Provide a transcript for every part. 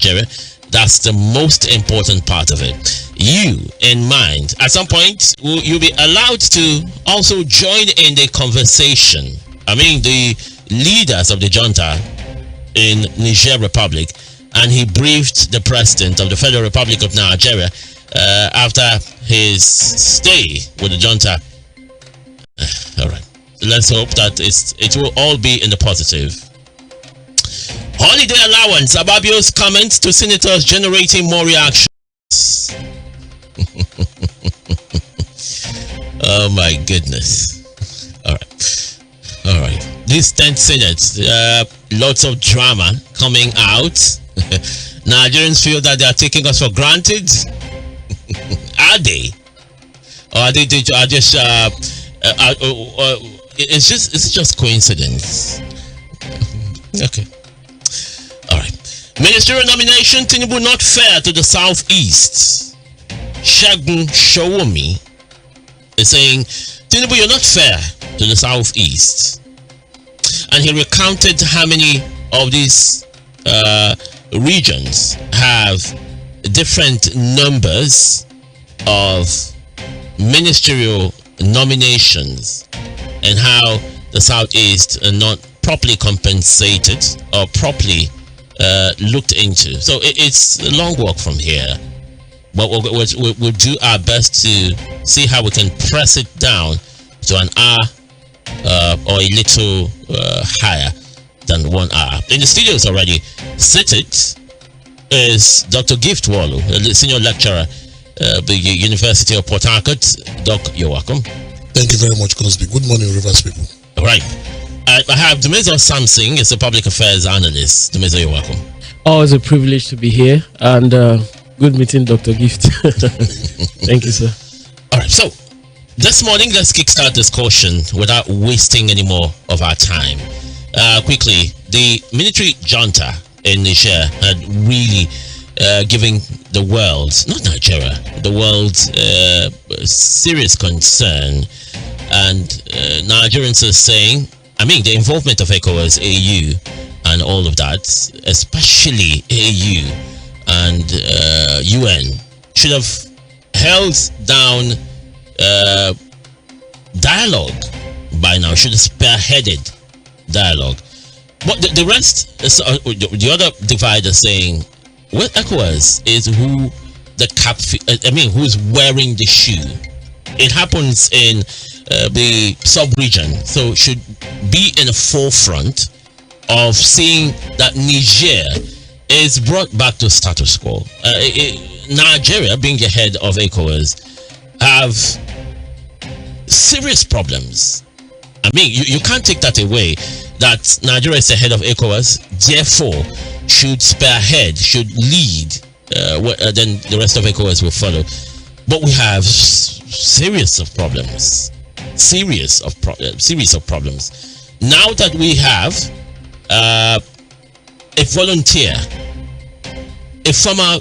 Nigeria. That's the most important part of it. You in mind. At some point, you'll be allowed to also join in the conversation. I mean, the leaders of the junta in Niger Republic, and he briefed the president of the Federal Republic of Nigeria after his stay with the junta. All right. Let's hope that it will all be in the positive. Holiday allowance. Ababio's comments to senators generating more reactions. Oh my goodness. All right. This 10th Senate, lots of drama coming out. Nigerians feel that they are taking us for granted. Are they? Or are they just it's just coincidence. Okay. All right. Ministerial nomination, Tinubu not fair to the Southeast. Shagun Showomi is saying, Tinubu, you're not fair to the Southeast. And he recounted how many of these regions have different numbers of ministerial nominations and how the Southeast are not properly compensated or properly looked into. So it's a long walk from here, but we'll do our best to see how we can press it down to an hour or a little higher than 1 hour. In the studios already seated is Dr. Gift Wallo, a senior lecturer at the University of Port Harcourt. Doc, you're welcome. Thank you very much, Cosby. Good morning, Rivers people. All right. I have Dumezo Samsing, is a public affairs analyst. Dumezo, you're welcome. Always a privilege to be here, and good meeting, Dr. Gift. Thank you, sir. All right. So this morning, let's kickstart discussion without wasting any more of our time. Quickly, the military junta in Niger had really given the world, not Nigeria, the world serious concern. And Nigerians are saying, I mean, the involvement of ECOWAS, AU, and all of that, especially AU and UN, should have held down dialogue by now, should have spearheaded dialogue. But the rest, the other divide is saying, well, ECOWAS is who who's wearing the shoe. It happens in the sub-region, so should be in the forefront of seeing that Niger is brought back to status quo. Nigeria, being the head of ECOWAS, have serious problems. I mean, you can't take that away, that Nigeria is the head of ECOWAS, therefore should spearhead, should lead, then the rest of ECOWAS will follow. But we have series of problems. Now that we have a volunteer, a former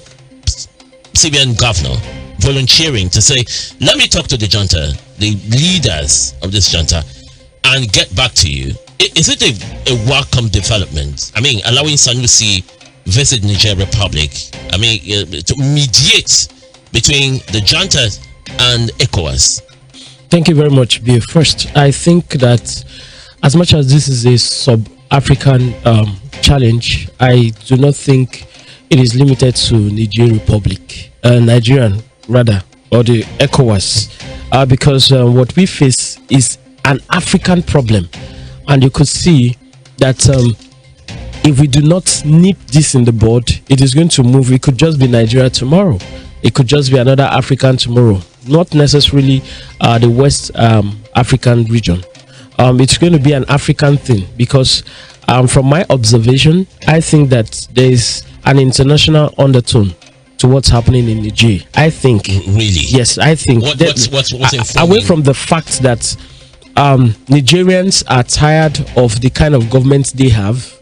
CBN governor, volunteering to say, let me talk to the junta, the leaders of this junta, and get back to you. Is it a welcome development? I mean, allowing Sanusi visit Niger Republic, I mean, to mediate between the junta and ECOWAS. Thank you very much, Bill. First, I think that as much as this is a sub-African challenge, I do not think it is limited to Nigerian rather, or the ECOWAS, because what we face is an African problem, and you could see that if we do not nip this in the bud, it is going to move. It could just be Nigeria tomorrow. It could just be another African tomorrow, not necessarily the West African region. It's going to be an African thing, because from my observation, I think that there is an international undertone to what's happening in Niger. I think. Really? Yes, I think. What's away from the fact that Nigerians are tired of the kind of government they have,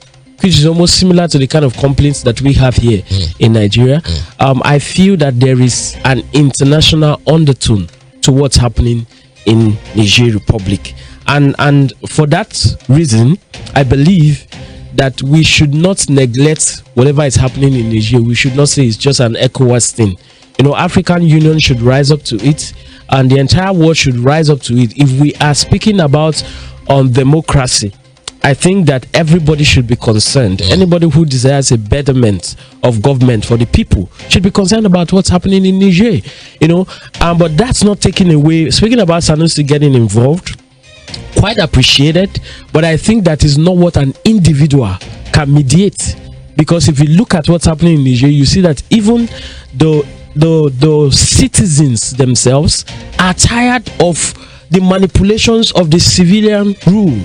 which is almost similar to the kind of complaints that we have here in Nigeria. I feel that there is an international undertone to what's happening in Niger Republic. And for that reason, I believe that we should not neglect whatever is happening in Niger. We should not say it's just an ECOWAS thing. African Union should rise up to it, and the entire world should rise up to it. If we are speaking about democracy, I think that everybody should be concerned. Anybody who desires a betterment of government for the people should be concerned about what's happening in Niger. But that's not taking away. Speaking about Sanusi getting involved, quite appreciated, but I think that is not what an individual can mediate. Because if you look at what's happening in Niger, you see that even the citizens themselves are tired of the manipulations of the civilian rule,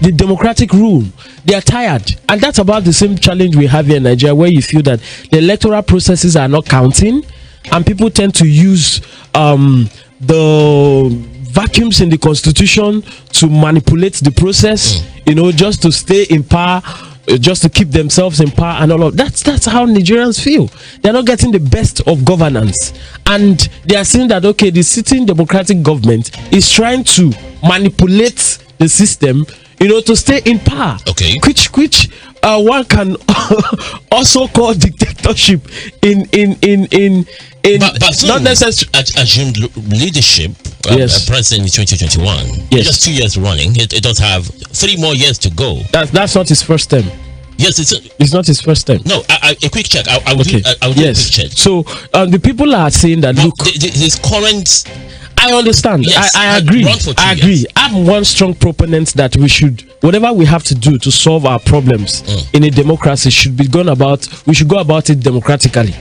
the democratic rule. They are tired, and that's about the same challenge we have here in Nigeria, where you feel that the electoral processes are not counting, and people tend to use the vacuums in the constitution to manipulate the process, just to stay in power, just to keep themselves in power and all of that. That's how Nigerians feel. They're not getting the best of governance, and they are saying that the sitting democratic government is trying to manipulate the system, to stay in power. Which one can also call dictatorship but not necessarily assumed leadership. President in 2021. Yes. Just 2 years running. It does have 3 more years to go. That's not his first term. Yes, it's not his first time. No, a quick check. I will do a quick check. So the people are saying that look, his current. I understand. Yes, I agree. I agree. Years. I'm one strong proponent that we should, whatever we have to do to solve our problems in a democracy, we should go about it democratically.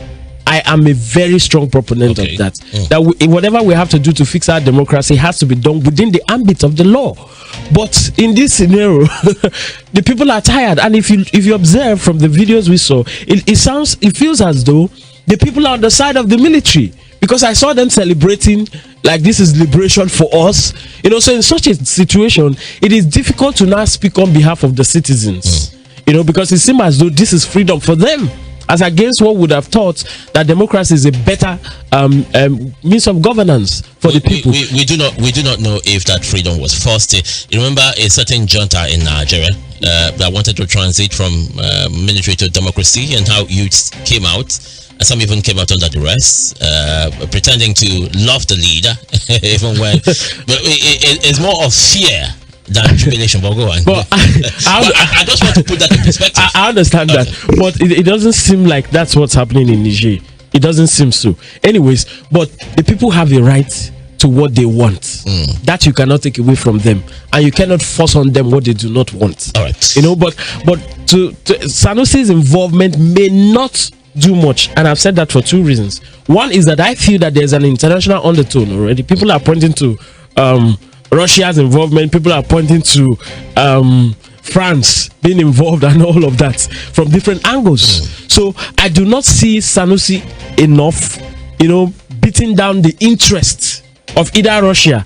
I am a very strong proponent of that. Whatever we have to do to fix our democracy has to be done within the ambit of the law. But in this scenario, the people are tired, and if you observe from the videos we saw, it feels as though the people are on the side of the military, because I saw them celebrating like this is liberation for us. So in such a situation, it is difficult to now speak on behalf of the citizens. Because it seems as though this is freedom for them, as against what would have thought that democracy is a better means of governance for the people. We do not know if that freedom was forced. You remember a certain junta in Nigeria that wanted to transit from military to democracy, and how youths came out, and some even came out under duress, pretending to love the leader, even when it's more of fear than jubilation. But go on. But I just want to put that in perspective. I understand that, but it doesn't seem like that's what's happening in Niger. It doesn't seem so. Anyways, but the people have a right to what they want. That you cannot take away from them, and you cannot force on them what they do not want. All right. But to Sanusi's involvement may not do much, and I've said that for 2 reasons. One is that I feel that there's an international undertone already. People are pointing to Russia's involvement. People are pointing to France being involved and all of that from different angles. So I do not see Sanusi enough, beating down the interest of either Russia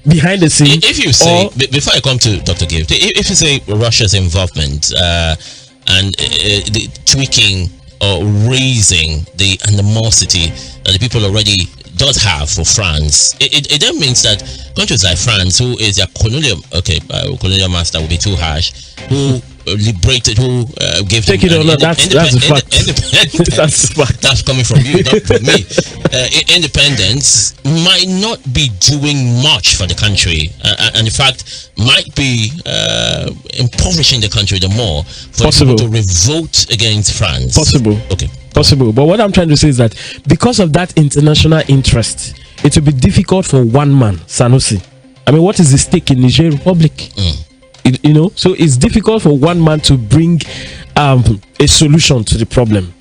behind the scene. If you say, before I come to Dr. Gift, if you say Russia's involvement and the tweaking or raising the animosity that the people already does have for France, it then means that countries like France, who is a colonial master would be too harsh, who liberated, who gave take it on. That's a fact. That's a fact. That's coming from you, not from me. Independence might not be doing much for the country, and in fact might be impoverishing the country the more for people to revolt against France. Possible. But what I'm trying to say is that because of that international interest, it will be difficult for one man, Sanusi. I mean, what is the stake in Niger Republic? So it's difficult for one man to bring a solution to the problem.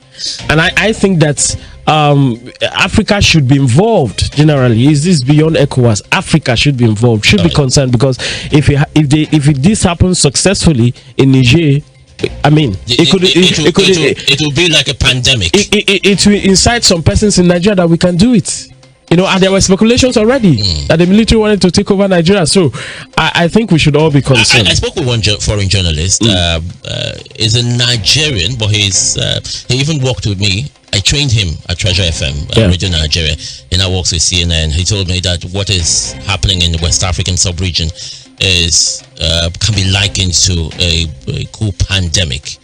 And I think that Africa should be involved generally. Is this beyond ECOWAS? Africa should be involved, should be concerned, because if this happens successfully in Niger, I mean, it will be like a pandemic. It will incite some persons in Nigeria that we can do it. And there were speculations already that the military wanted to take over Nigeria. So I think we should all be concerned. I spoke with one foreign journalist. He's a Nigerian, but he even worked with me. I trained him at Treasure FM, Radio Nigeria. He now works with CNN. He told me that what is happening in the West African sub-region can be likened to a cool pandemic.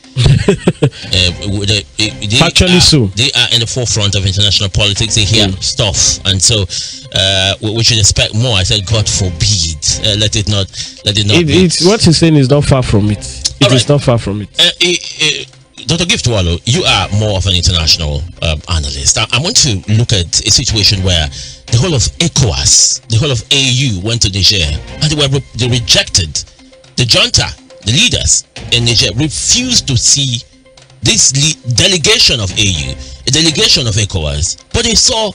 Actually, they are in the forefront of international politics. They hear stuff, and so we should expect more. I said, God forbid, let it not. It's what he's saying is not far from it. It is not far from it. Dr. Gift Wallow, you are more of an international analyst. I want to look at a situation where the whole of ECOWAS, the whole of AU went to Niger, and they rejected the junta. The leaders in Niger refused to see this delegation of AU, a delegation of ECOWAS, but they saw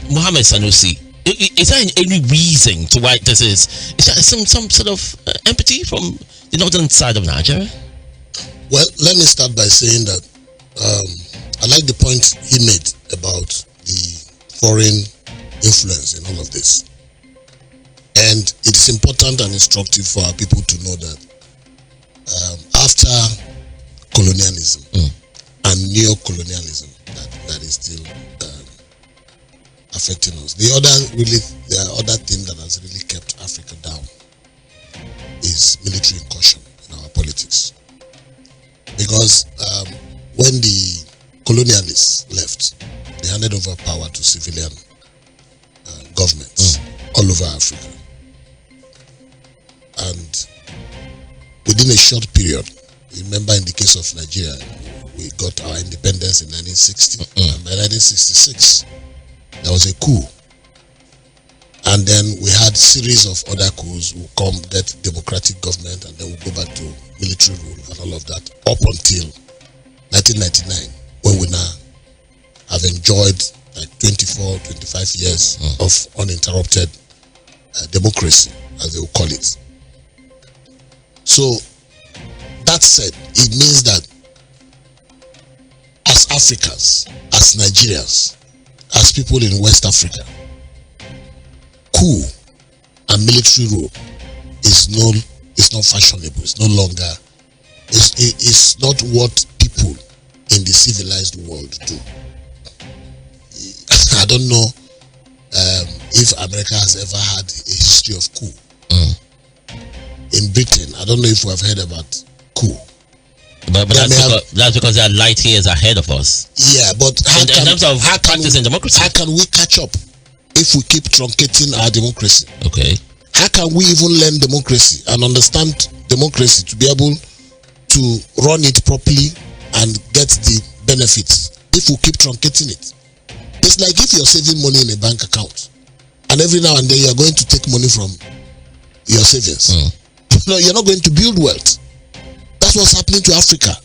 Mohamed Sanusi. Is there any reason to why this is? Is there some sort of empathy from the northern side of Nigeria? Well, let me start by saying that I like the point he made about the foreign influence in all of this. And it is important and instructive for our people to know that after colonialism and neo-colonialism that is still affecting us, the other thing that has really kept Africa down is military incursion in our politics. Because when the colonialists left, they handed over power to civilian governments all over Africa. And within a short period, remember in the case of Nigeria, we got our independence in 1960. And by 1966, there was a coup. And then we had series of other coups who come get democratic government, and then we go back to military rule and all of that up until 1999, when we now have enjoyed like 24, 25 years of uninterrupted democracy, as they will call it. So that said, it means that as Africans, as Nigerians, as people in West Africa, coup and military rule is not fashionable. It's no longer. It's not what people in the civilized world do. I don't know if America has ever had a history of coup. In Britain, I don't know if we have heard about coup. But that's because they are light years ahead of us. Yeah, but in terms of practicing democracy, how can we catch up if we keep truncating our democracy? Okay. How can we even learn democracy and understand democracy to be able to run it properly and get the benefits if we keep truncating it? It's like if you're saving money in a bank account and every now and then you're going to take money from your savings. No, you're not going to build wealth. That's what's happening to Africa.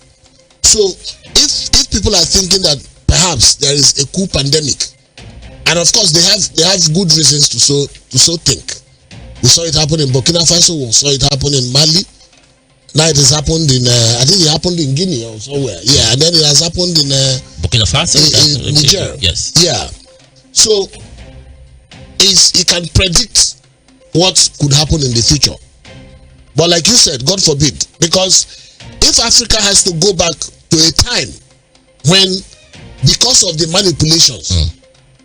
So if people are thinking that perhaps there is a coup pandemic, and of course they have good reasons to so think. We saw it happen in Burkina Faso. We saw it happen in Mali. Now it has happened in I think it happened in Guinea or somewhere. Yeah, and then it has happened in Burkina Faso, in Niger. Yes. Yeah. So it can predict what could happen in the future. But like you said, God forbid, because if Africa has to go back to a time when, because of the manipulations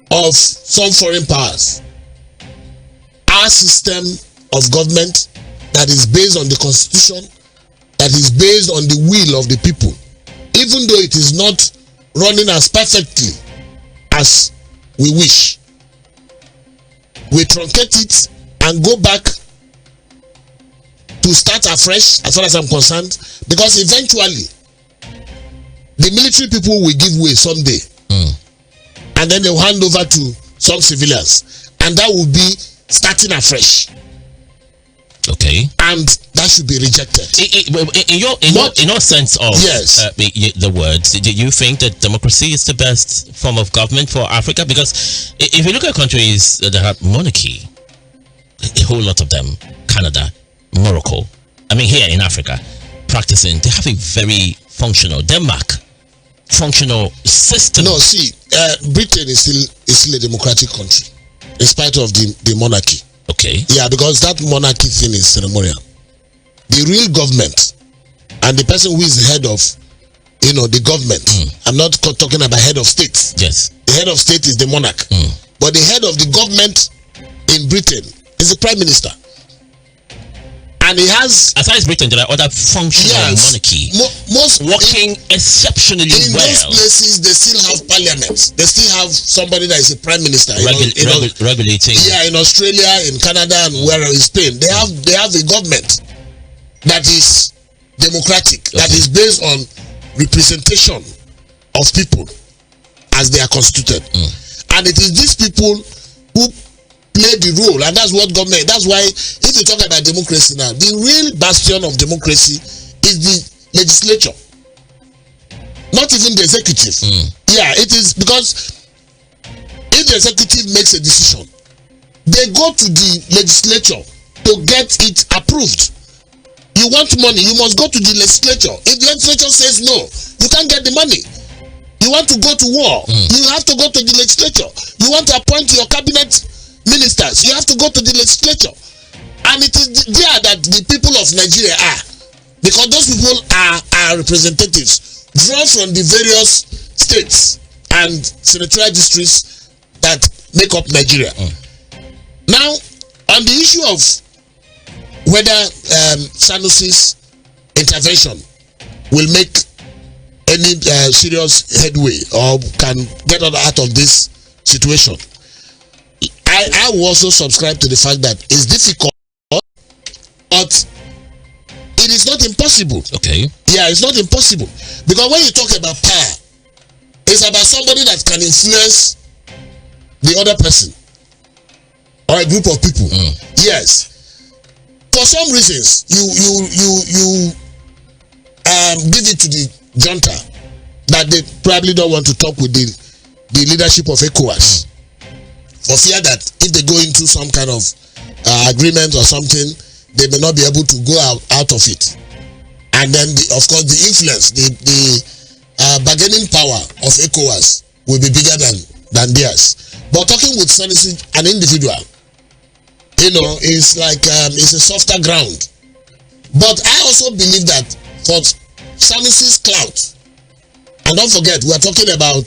of some foreign powers, our system of government that is based on the constitution, that is based on the will of the people, even though it is not running as perfectly as we wish, we truncate it and go back to start afresh, as far as I'm concerned, because eventually the military people will give way someday, and then they'll hand over to some civilians, and that will be starting afresh. Okay, and that should be rejected. In your sense of the words, do you think that democracy is the best form of government for Africa? Because if you look at countries that have monarchy, a whole lot of them, Canada, Morocco, I mean here in Africa, practicing, they have a very functional, Denmark, functional system. No, see, Britain is still a democratic country, in spite of the monarchy. Okay. Yeah, because that monarchy thing is ceremonial. The real government and the person who is the head of, the government. I'm not talking about head of state. Yes. The head of state is the monarch. But the head of the government in Britain is the prime minister. And he has, aside Britain, there are other functions of monarchy most working exceptionally in well. those places, they still have parliament. They still have somebody that is a prime minister. Regulating. Yeah, in Australia, in Canada, and where in Spain, they have a government that is democratic, that is based on representation of people as they are constituted. And it is these people who play the role, and that's what government, that's why if you talk about democracy now, the real bastion of democracy is the legislature, not even the executive. Yeah, it is, because if the executive makes a decision, they go to the legislature to get it approved. You want money, you must go to the legislature. If the legislature says no, you can't get the money. You want to go to war, you have to go to the legislature. You want to appoint your cabinet ministers, you have to go to the legislature. And it is there that the people of Nigeria are, because those people are representatives drawn from the various states and senatorial districts that make up Nigeria. Now, on the issue of whether Sanusi's intervention will make any serious headway or can get us out of this situation, I will also subscribe to the fact that it's difficult, but it is not impossible. Okay. Yeah, it's not impossible. Because when you talk about power, it's about somebody that can influence the other person or a group of people. Yes. For some reasons, you give it to the junta that they probably don't want to talk with the leadership of ECOWAS. For fear that if they go into some kind of agreement or something, they may not be able to go out of it. And then, of course, the influence, the bargaining power of ECOWAS will be bigger than theirs. But talking with Sanusi, an individual, it's like it's a softer ground. But I also believe that for Sanusi's clout, and don't forget, we are talking about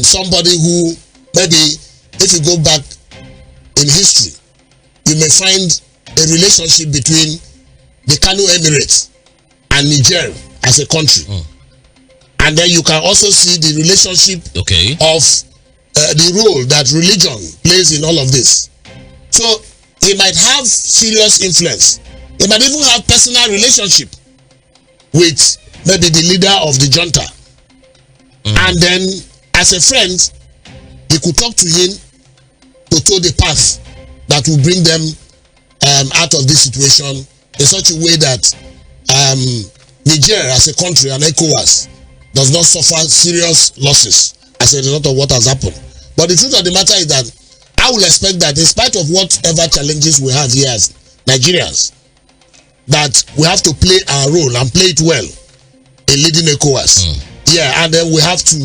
somebody who maybe, if you go back in history, you may find a relationship between the Kano Emirates and Niger as a country. And then you can also see the relationship of the role that religion plays in all of this. So he might have serious influence. He might even have personal relationship with maybe the leader of the junta. And then as a friend, he could talk to him to tow the path that will bring them out of this situation in such a way that Niger as a country and ECOWAS does not suffer serious losses as a result of what has happened. But the truth of the matter is that I will expect that in spite of whatever challenges we have here as Nigerians, that we have to play our role and play it well in leading ECOWAS. Yeah, and then we have to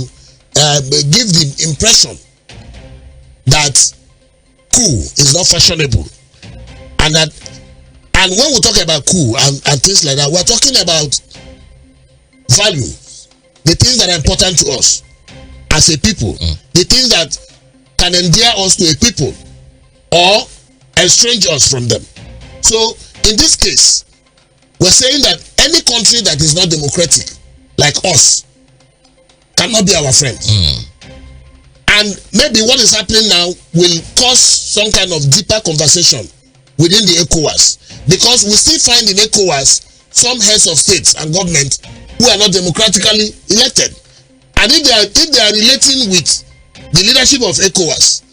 give the impression that coup is not fashionable, and when we talk about coup and things like that, we're talking about values, the things that are important to us as a people, the things that can endear us to a people or estrange us from them. So in this case, we're saying that any country that is not democratic like us cannot be our friend. And maybe what is happening now will cause some kind of deeper conversation within the ECOWAS, because we still find in ECOWAS some heads of states and government who are not democratically elected. And if they are relating with the leadership of ECOWAS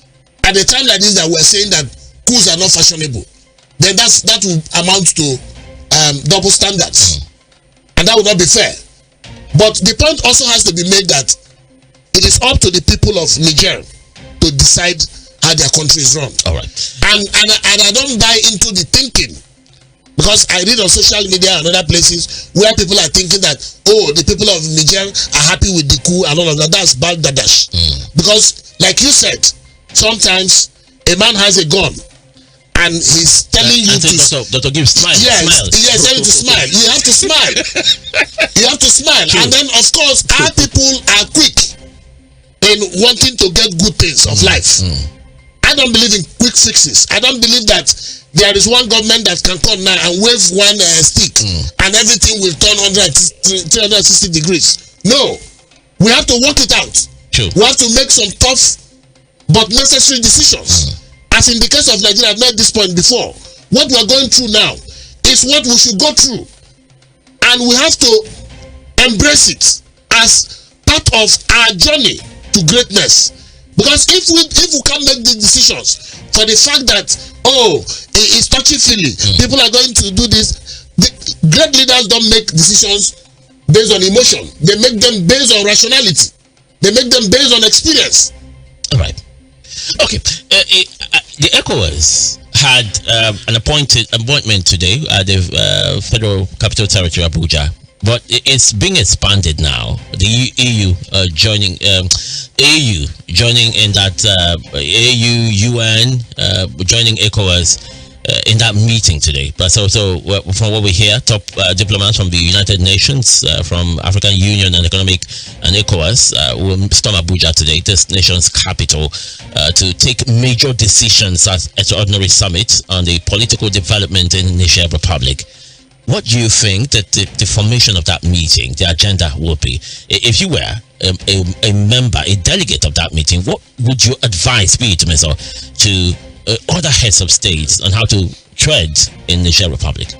at the time like this that we're saying that coups are not fashionable, then that will amount to double standards, and that would not be fair. But the point also has to be made that it is up to the people of Niger to decide how their country is run. All right. And I don't buy into the thinking, because I read on social media and other places where people are thinking that, oh, the people of Niger are happy with the coup and all of that. That's balderdash. Because like you said, sometimes a man has a gun and he's telling you to Dr. Gibbs, smile. Yes, tell you to smile. You have to smile. You have to smile. True. And then of course our people are quick in wanting to get good things of life. I don't believe in quick fixes. I don't believe that there is one government that can come now and wave one stick and everything will turn 360 degrees. No, we have to work it out. True. We have to make some tough but necessary decisions. As in the case of Nigeria, I've made this point before. What we are going through now is what we should go through, and we have to embrace it as part of our journey to greatness. Because if we can't make these decisions for the fact that it's touchy-feely, people are going to do this. The great leaders don't make decisions based on emotion. They make them based on rationality. They make them based on experience. All right. Okay. The ECOWAS had an appointment today at the Federal Capital Territory, Abuja. But it's being expanded now. The EU joining in that AU, UN joining ECOWAS in that meeting today. But so from what we hear, top diplomats from the United Nations, from African Union and Economic and ECOWAS will storm Abuja today, this nation's capital, to take major decisions at extraordinary summit on the political development in the Niger Republic. What do you think that the formation of that meeting, the agenda will be? If you were a member, a delegate of that meeting, what would your advice be to other heads of states on how to tread in the Niger Republic?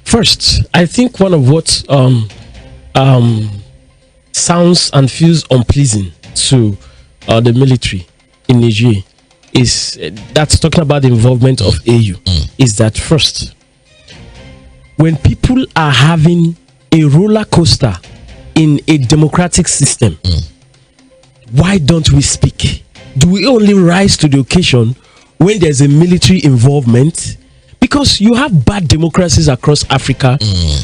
First, I think one of what sounds and feels unpleasing to the military in Niger is that's talking about the involvement of AU. Is that first? When people are having a roller coaster in a democratic system, why don't we speak? Do we only rise to the occasion when there's a military involvement? Because you have bad democracies across Africa,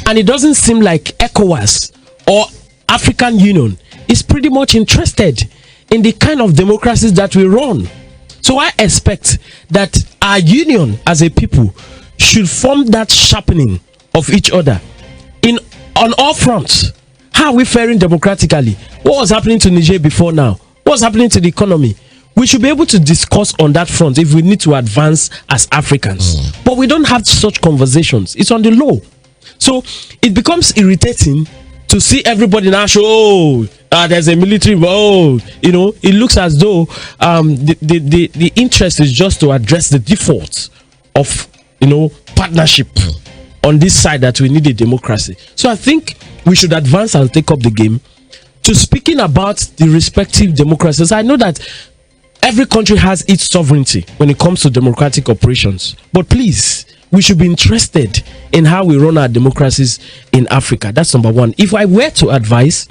and it doesn't seem like ECOWAS or African Union is pretty much interested in the kind of democracies that we run. So I expect that our union as a people should form that sharpening of each other on all fronts. How are we faring democratically? What was happening to Niger before now? What's happening to the economy? We should be able to discuss on that front if we need to advance as Africans. But we don't have such conversations. It's on the low. So it becomes irritating to see everybody now show, there's a military, it looks as though the interest is just to address the default of, partnership on this side, that we need a democracy. So I think we should advance and take up the game to speaking about the respective democracies. I know that every country has its sovereignty when it comes to democratic operations, but please, we should be interested in how we run our democracies in Africa. That's number one. If I were to advise,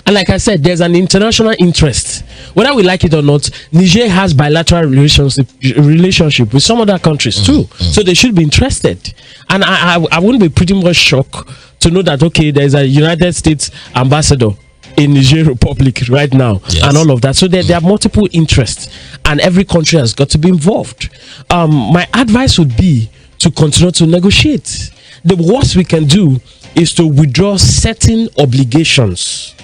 and like I said, there's an international interest, whether we like it or not. Niger has bilateral relationship with some other countries too, so they should be interested. And I wouldn't be pretty much shocked to know that there's a United States ambassador in Niger Republic right now, and all of that. So there are multiple interests, and every country has got to be involved. My advice would be to continue to negotiate. The worst we can do is to withdraw certain obligations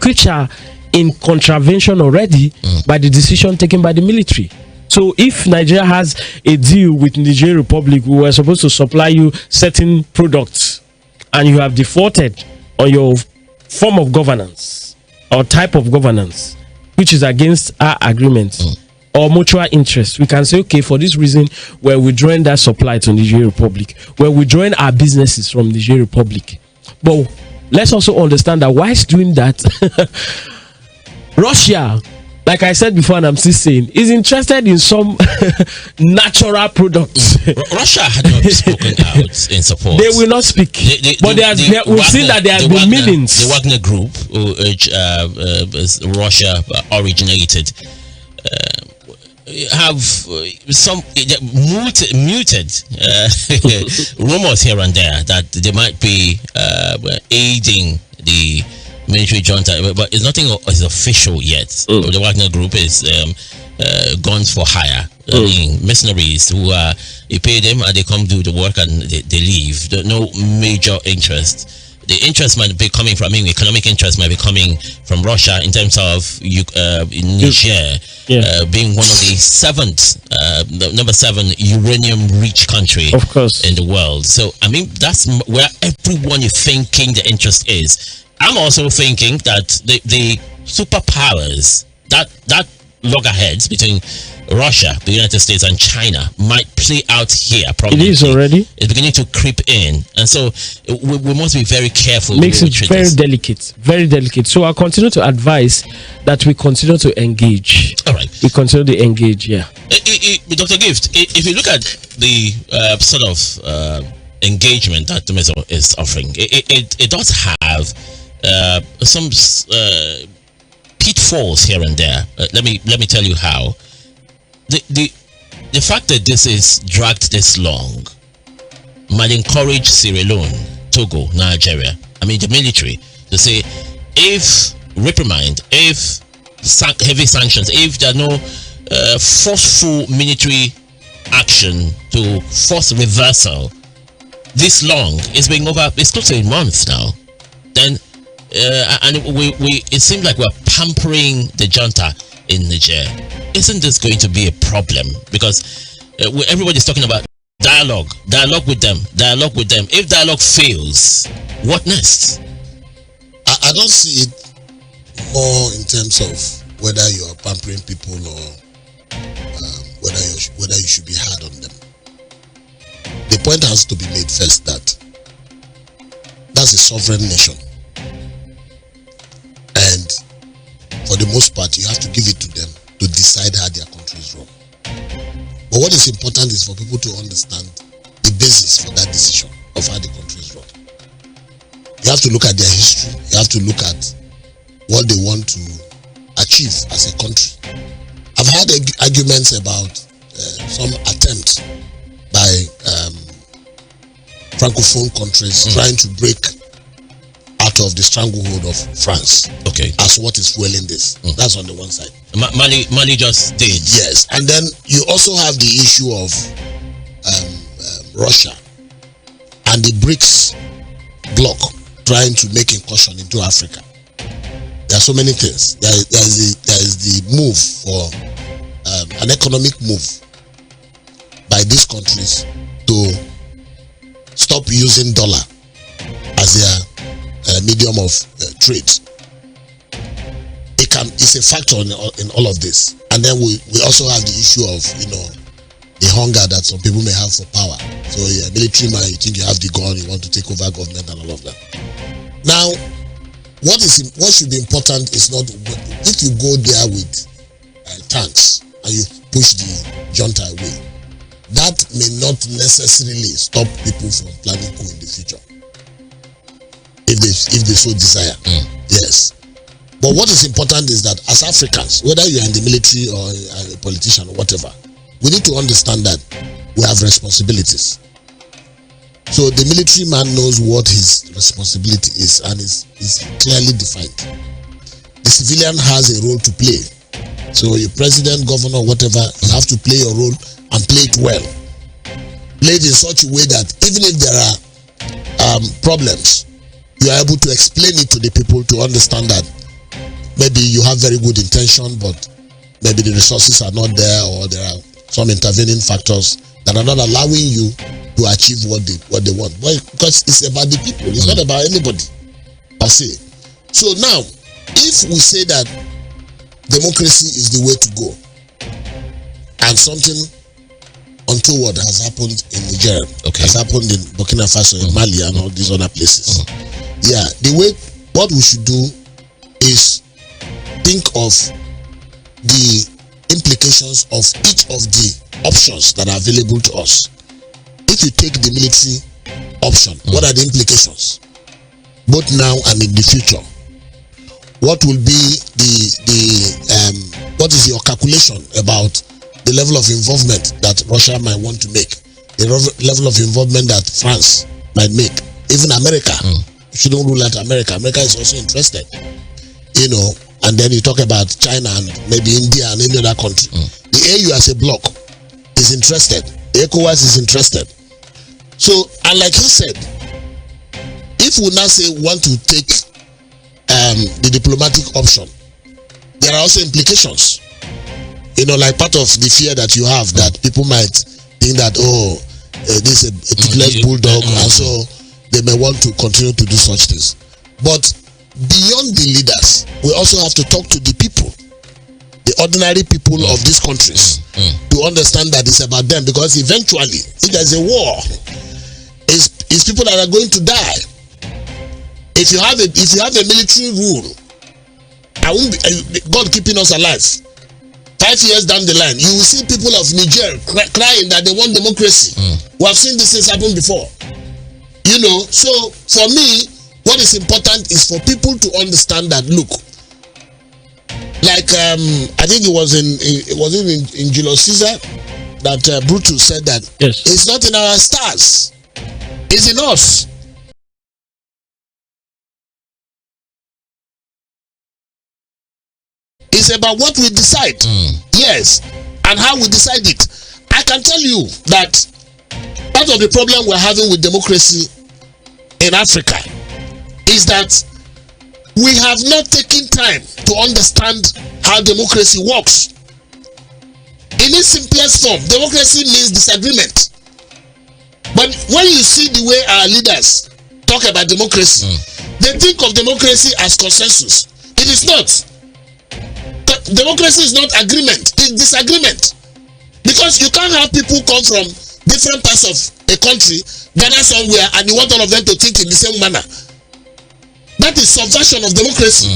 which are in contravention already by the decision taken by the military. So if Nigeria has a deal with Niger Republic, we were supposed to supply you certain products, and you have defaulted on your form of governance or type of governance, which is against our agreement or mutual interest, we can say, okay, for this reason, we're withdrawing that supply to Niger Republic. We're withdrawing our businesses from Niger Republic. But let's also understand that whilst doing that, Russia, like I said before, and I'm still saying, is interested in some natural products. Russia had not spoken out in support. They will not speak. We've seen that there have been meetings. The Wagner Group, which Russia originated, have some muted rumors here and there that they might be aiding the military junta, but it's nothing is official yet. The Wagner Group is guns for hire, mercenaries who you pay them and they come do the work and they leave. No major interest the interest might be coming from, economic interest might be coming from Russia in terms of Niger being one of the number 7 uranium-rich country, of course, in the world. So that's where everyone is thinking the interest is. I'm also thinking that the superpowers, that loggerheads between Russia, the United States, and China might play out here. Probably it is already. It's beginning to creep in, and so we must be very careful. Makes it very delicate, very delicate. So I'll continue to advise that we continue to engage. All right, we continue to engage. Yeah, Dr. Gift, if you look at the sort of engagement that the Meso is offering, it does have some pitfalls here and there. Let me tell you how. The fact that this is dragged this long might encourage Sierra Leone, Togo, Nigeria, the military, to say, if reprimand, if heavy sanctions, if there are no forceful military action to force reversal this long, it's been over, it's close to a month now, then and it seems like we're pampering the junta in Niger. Isn't this going to be a problem? Because everybody's talking about dialogue with them. If dialogue fails, what next? I don't see it more in terms of whether you are pampering people or whether you should be hard on them. The point has to be made first that that's a sovereign nation, and for the most part, you have to give it to them to decide how their country is run. But what is important is for people to understand the basis for that decision of how the country is run. You have to look at their history. You have to look at what they want to achieve as a country. I've had arguments about some attempts by Francophone countries trying to break out of the stranglehold of France. Okay. As what is fueling this. That's on the one side. Mali just did. Yes. And then you also have the issue of Russia and the BRICS bloc trying to make incursion into Africa. There are so many things. There is the move for an economic move by these countries to stop using dollar as their medium of trade. It's a factor in all of this. And then we also have the issue of the hunger that some people may have for power. So military man, you think you have the gun, you want to take over government and all of that. Now, what should be important is not if you go there with tanks and you push the junta away. That may not necessarily stop people from planning coup in the future, if they so desire. Yes. But what is important is that as Africans, whether you are in the military or a politician or whatever, we need to understand that we have responsibilities. So the military man knows what his responsibility is and is clearly defined. The civilian has a role to play. So your president, governor, whatever, you have to play your role and play it well. Play it in such a way that even if there are problems, you are able to explain it to the people to understand that maybe you have very good intention, but maybe the resources are not there, or there are some intervening factors that are not allowing you to achieve what they want. But because it's about the people, it's not about anybody per se. So now, if we say that democracy is the way to go, and something untoward has happened in Nigeria, has happened in Burkina Faso, in Mali, and all these other places. Yeah, what we should do is think of the implications of each of the options that are available to us. If you take the military option, what are the implications, both now and in the future? What will be what is your calculation about the level of involvement that Russia might want to make, the level of involvement that France might make, even America? You shouldn't rule out America. America is also interested, and then you talk about China and maybe India and any other country. The AU as a bloc is interested. The ECOWAS is interested. So, and like he said, if we now say want to take the diplomatic option, there are also implications. You know, like part of the fear that you have that people might think that, oh, this is a toothless bulldog, and so they may want to continue to do such things. But beyond the leaders, we also have to talk to the people, the ordinary people of these countries, to understand that it's about them. Because eventually, if there's a war, it's people that are going to die. If you have a military rule, I won't be, God keeping us alive. 5 years down the line, you will see people of Niger crying that they want democracy. We have seen this things happen before. You know, so for me, what is important is for people to understand that, look, like I think it was in Julius Caesar that Brutus said that it's not in our stars, it's in us. It's about what we decide, yes, and how we decide it. I can tell you that part of the problem we're having with democracy in Africa is that we have not taken time to understand how democracy works. In its simplest form, democracy means disagreement. But when you see the way our leaders talk about democracy, they think of democracy as consensus. It is not. Democracy is not agreement, it's disagreement. Because you can't have people come from different parts of a country, gather somewhere, and you want all of them to think in the same manner. That is subversion of democracy.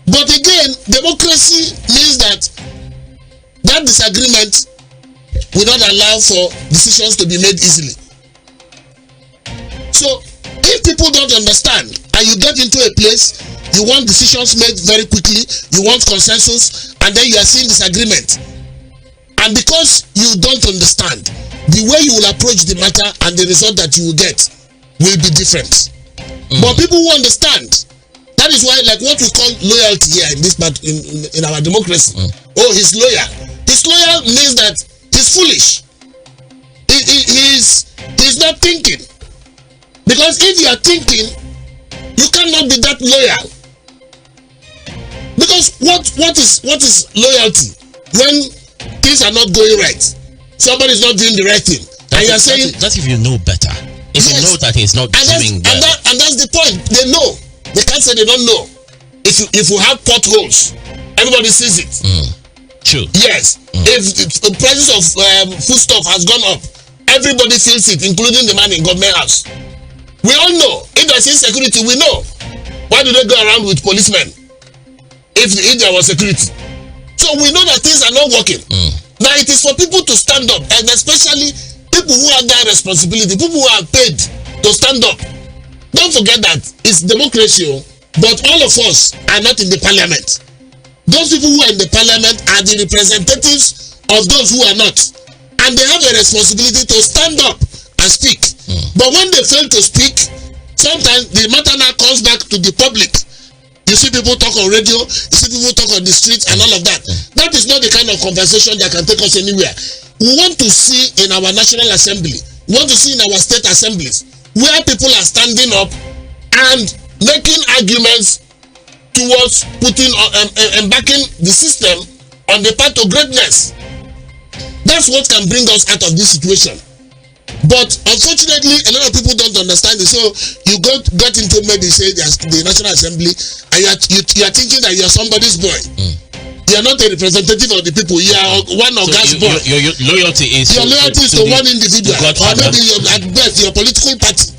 But again, democracy means that disagreement will not allow for decisions to be made easily. So if people don't understand and you get into a place, you want decisions made very quickly, you want consensus, and then you are seeing disagreement. And because you don't understand, the way you will approach the matter and the result that you will get will be different. But people who understand, that is why, like what we call loyalty here in this part in our democracy. Oh, he's loyal. He's loyal means that he's foolish. He's not thinking. Because if you are thinking, you cannot be that loyal. Because what is loyalty? When things are not going right, somebody is not doing the right thing, and you are saying that if you know better, if you know that he's not doing well, and that's the point. They know. They can't say they don't know. If you have potholes, everybody sees it. True. Yes. If the prices of foodstuff has gone up, everybody feels it, including the man in government house. We all know. If there's insecurity, we know. Why do they go around with policemen? If there was security. So we know that things are not working. Now it is for people to stand up, and especially people who have that responsibility, people who are paid to stand up. Don't forget that it's democracy, but all of us are not in the parliament. Those people who are in the parliament are the representatives of those who are not, and they have a responsibility to stand up and speak. But when they fail to speak, sometimes the matter now comes back to the public. You see people talk on radio, you see people talk on the streets and all of that. That is not the kind of conversation that can take us anywhere. We want to see in our National Assembly, we want to see in our state assemblies, where people are standing up and making arguments towards putting and backing the system on the path to greatness. That's what can bring us out of this situation. But unfortunately, a lot of people don't understand it. So you get into maybe say the National Assembly, and you are thinking that you are somebody's boy. You are not a representative of the people. You are one of God's boy. Your loyalty is to one individual, or maybe at best your political party.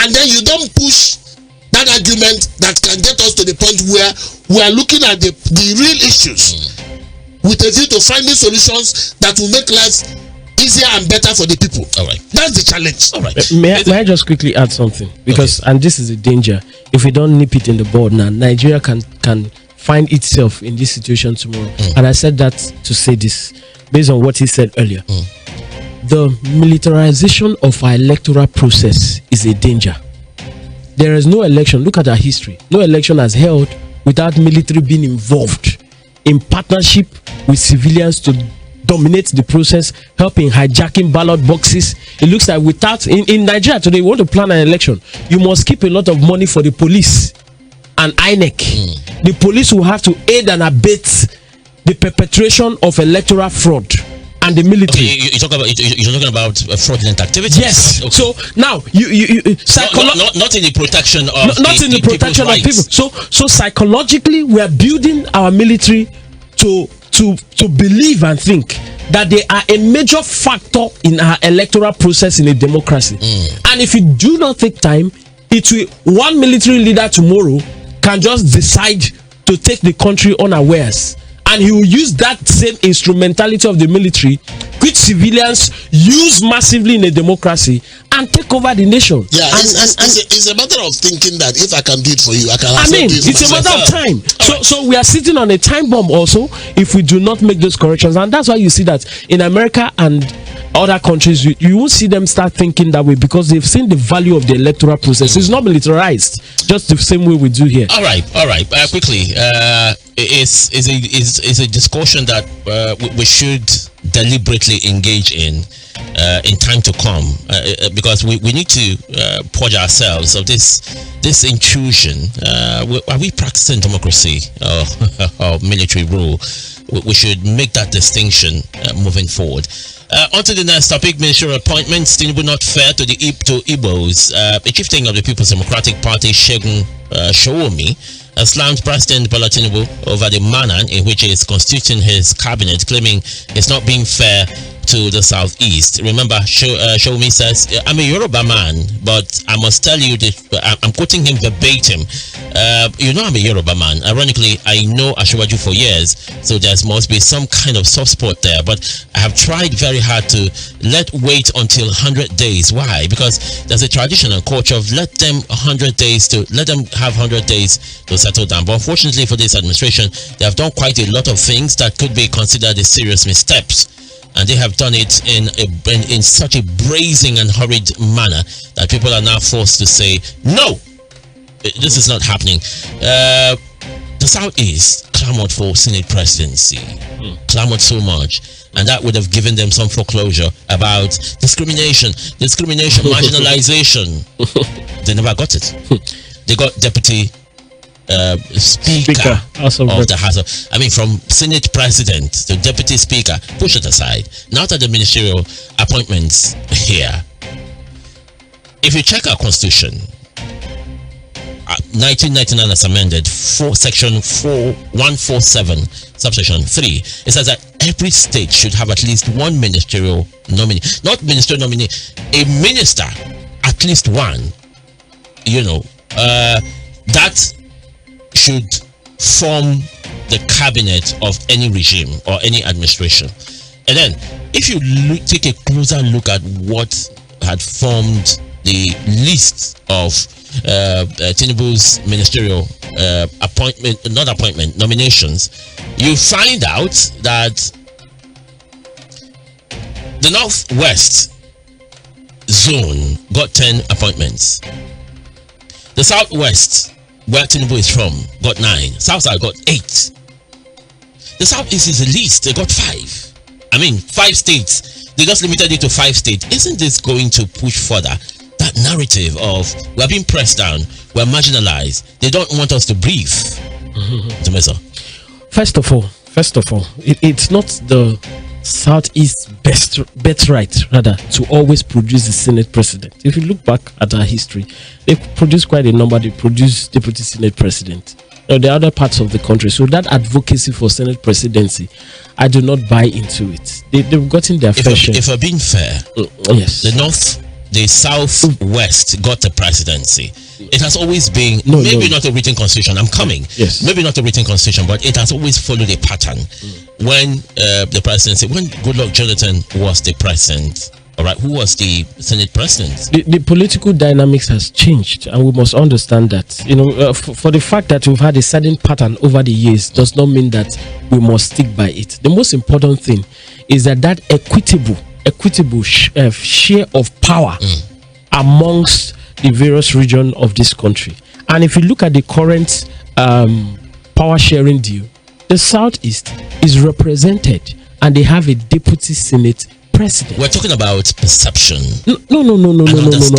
And then you don't push that argument that can get us to the point where we are looking at the real issues with a view to finding solutions that will make life easier and better for the people. All right. That's the challenge. All right. May I just quickly add something? Because and this is a danger. If we don't nip it in the bud now, Nigeria can find itself in this situation tomorrow. And I said that to say this based on what he said earlier. The militarization of our electoral process is a danger. There is no election. Look at our history. No election has held without military being involved in partnership with civilians to dominate the process, help in hijacking ballot boxes. It looks like without in Nigeria today, you want to plan an election, you must keep a lot of money for the police and INEC. The police will have to aid and abet the perpetration of electoral fraud, and the military. Okay, you're talking about fraudulent activities. Yes. Okay. So now you not in the protection of not in the protection of people. So psychologically, we are building our military to believe and think that they are a major factor in our electoral process in a democracy. And if you do not take time, it will one military leader tomorrow can just decide to take the country unawares, and he will use that same instrumentality of the military, which civilians use massively in a democracy, and take over the nation. Yeah, it's a matter of thinking that if I can do it for you, I can. It's a matter of time. So we are sitting on a time bomb also if we do not make those corrections, and that's why you see that in America and other countries, you won't see them start thinking that way, because they've seen the value of the electoral process. It's not militarized, just the same way we do here. All right. Quickly, it's a discussion that we should deliberately engage in time to come, because we need to purge ourselves of this intrusion. Are we practicing democracy or military rule? We should make that distinction moving forward. On to the next topic: ministerial appointments. Tinubu not fair to the Igbos. A chieftain of the People's Democratic Party, Segun Showumi, slammed President Bola Tinubu over the manner in which he is constituting his cabinet, claiming it's not being fair to the southeast. Remember, Showumi says, I'm a Yoruba man, but I must tell you that I'm quoting him verbatim. I'm a Yoruba man. Ironically, I know Ashwaju for years, so there must be some kind of soft spot there, but I have tried very hard to wait until 100 days. Why? Because there's a tradition and culture of let them have 100 days to settle down. But unfortunately for this administration, they have done quite a lot of things that could be considered as serious missteps, and they have done it in such a brazen and hurried manner that people are now forced to say, no, this is not happening. The Southeast clamored for Senate presidency, clamored so much, and that would have given them some foreclosure about discrimination, marginalization. They never got it. They got deputy speaker of the House. From Senate president to deputy speaker, push it aside. Now that the ministerial appointments here, if you check our constitution, 1999 as amended, section 147, subsection 3, it says that every state should have at least one ministerial nominee, not ministerial nominee, a minister, at least one. That should form the cabinet of any regime or any administration. And then, if you take a closer look at what had formed the list of Tinubu's ministerial nominations, you find out that the Northwest zone got 10 appointments. The Southwest, where Tinubu is from, got 9. Southside got 8. The Southeast is the least. They got 5. 5 states. They just limited it to 5 states. Isn't this going to push further that narrative of we're being pressed down, we're marginalized, they don't want us to breathe? First of all, it's not the Southeast birthright rather to always produce the Senate president. If you look back at our history, they produced quite a number. They produced deputy Senate president. The other parts of the country. So that advocacy for Senate presidency, I do not buy into it. They've gotten their fair share. If we're being fair, yes, the Southwest got the presidency. It has always been not a written constitution. I'm coming. Yes. Maybe not a written constitution, but it has always followed a pattern. When the presidency, when Goodluck Jonathan was the president, all right, who was the Senate president? The political dynamics has changed, and we must understand that. For the fact that we've had a certain pattern over the years does not mean that we must stick by it. The most important thing is that equitable share of power amongst the various regions of this country. And if you look at the current power sharing deal, the Southeast is represented, and they have a deputy Senate president. We're talking about perception. No.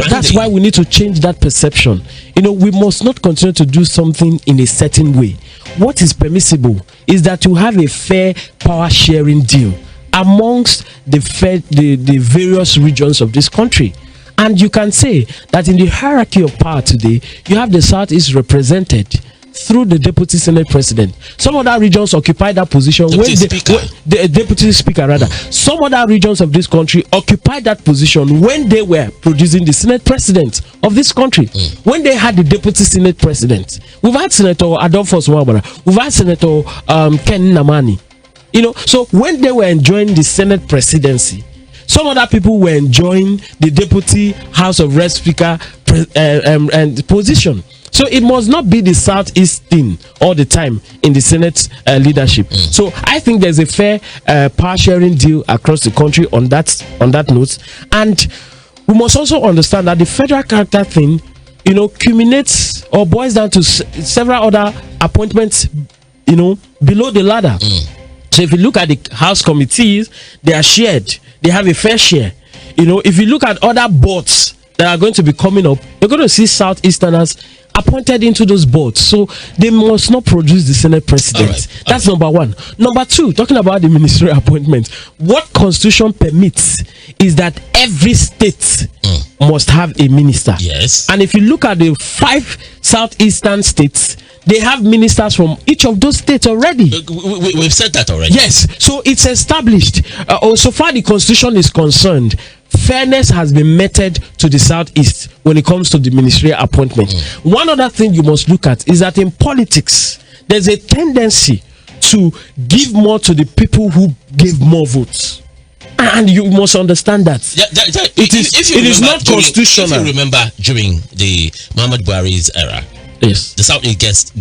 That's why we need to change that perception. We must not continue to do something in a certain way. What is permissible is that you have a fair power sharing deal amongst the various regions of this country. And you can say that in the hierarchy of power today, you have the Southeast represented through the deputy Senate president. Some other regions occupy that position the deputy speaker rather. Some other regions of this country occupy that position when they were producing the Senate president of this country. When they had the deputy Senate president, we've had Senator Adolphus Wabara, we've had Senator Ken Namani. So when they were enjoying the Senate presidency, some other people were enjoying the deputy House of Reps speaker and position. So it must not be the Southeast thing all the time in the Senate leadership. So I think there's a fair power sharing deal across the country on that note. And we must also understand that the federal character thing, culminates or boils down to several other appointments, below the ladder. So if you look at the House committees, they are shared. They have a fair share. If you look at other boards that are going to be coming up, you're going to see Southeasterners appointed into those boards. So they must not produce the Senate president. That's number one. Number two, talking about the ministerial appointment, what Constitution permits is that every state must have a minister. Yes. And if you look at the 5 Southeastern states, they have ministers from each of those states already. We've said that already. Yes. So it's established. So far the Constitution is concerned, fairness has been meted to the Southeast when it comes to the ministerial appointment. One other thing you must look at is that in politics, there's a tendency to give more to the people who gave more votes. And you must understand that. It is not constitutional. If you remember during the Muhammad Buhari's era, yes, the Southeast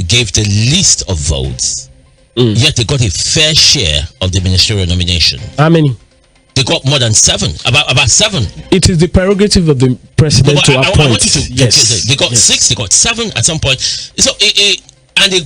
gave the least of votes, yet they got a fair share of the ministerial nomination. How many? They got more than 7, about 7. It is the prerogative of the president to appoint. I want you to they got 6, they got 7 at some point. So and the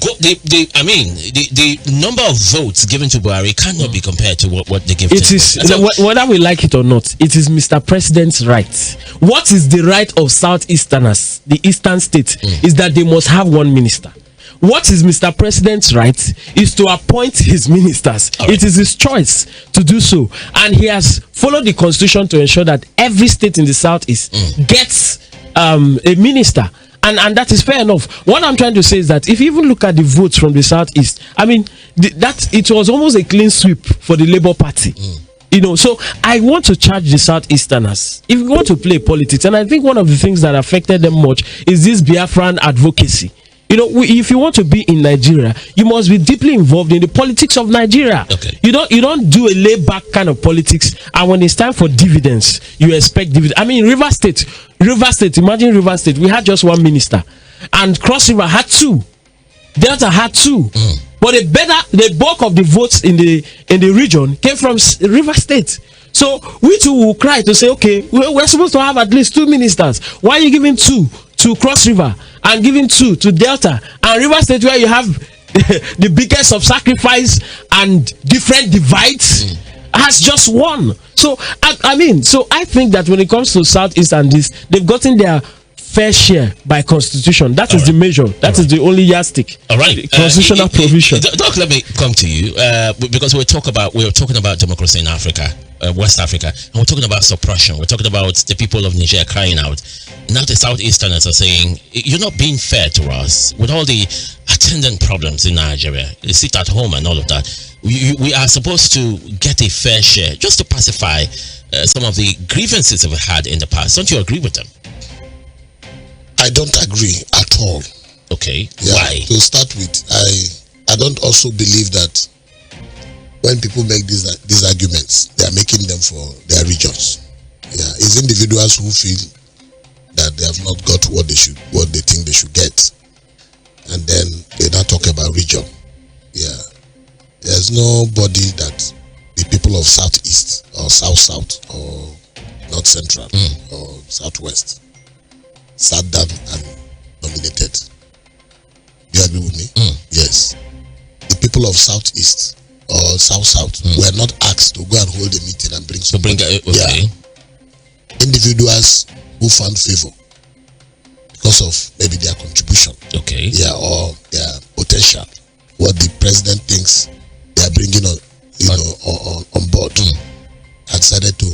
number of votes given to Buhari cannot be compared to what they give to him. Whether we like it or not, it is Mr. President's right. What is the right of Southeasterners, the eastern states, is that they must have one minister. What is Mr. President's right is to appoint his ministers. It is his choice to do so. And he has followed the Constitution to ensure that every state in the Southeast gets a minister. And that is fair enough. What I'm trying to say is that if you even look at the votes from the Southeast, it was almost a clean sweep for the Labour Party. So I want to charge the Southeasterners, if you want to play politics, and I think one of the things that affected them much is this Biafran advocacy. If you want to be in Nigeria, you must be deeply involved in the politics of Nigeria. You don't do a laid back kind of politics, and when it's time for dividends, you expect dividends. River State, imagine River State, we had just one minister, and Cross River had 2, Delta had 2. But the bulk of the votes in the region came from River State. So we too will cry to say, okay, we're supposed to have at least 2 ministers. Why are you giving 2 to Cross River and giving 2 to Delta, and River State, where you have the biggest of sacrifice and different divides, has just 1? So I think that when it comes to Southeast and this, they've gotten their fair share by Constitution. That is the measure. That is the only yardstick. All right, constitutional provision. Doc, let me come to you because we're talking about democracy in Africa, West Africa, and we're talking about suppression. We're talking about the people of Niger crying out. Now the Southeasterners are saying, you're not being fair to us with all the attendant problems in Nigeria. They sit at home and all of that. We are supposed to get a fair share just to pacify some of the grievances that we've had in the past. Don't you agree with them? I don't agree at all. Okay. Yeah, why? To start with, I don't also believe that when people make these arguments, they are making them for their regions. Yeah, it's individuals who feel that they have not got what they think they should get, and then they now talk about region. Yeah, there's nobody that the people of Southeast or South or North Central or Southwest sat down and nominated. Do you agree with me? Yes. The people of Southeast or South were not asked to go and hold a meeting and bring okay. Individuals who found favor because of maybe their contribution, okay, or their potential, what the president thinks they are bringing on, on board, had decided to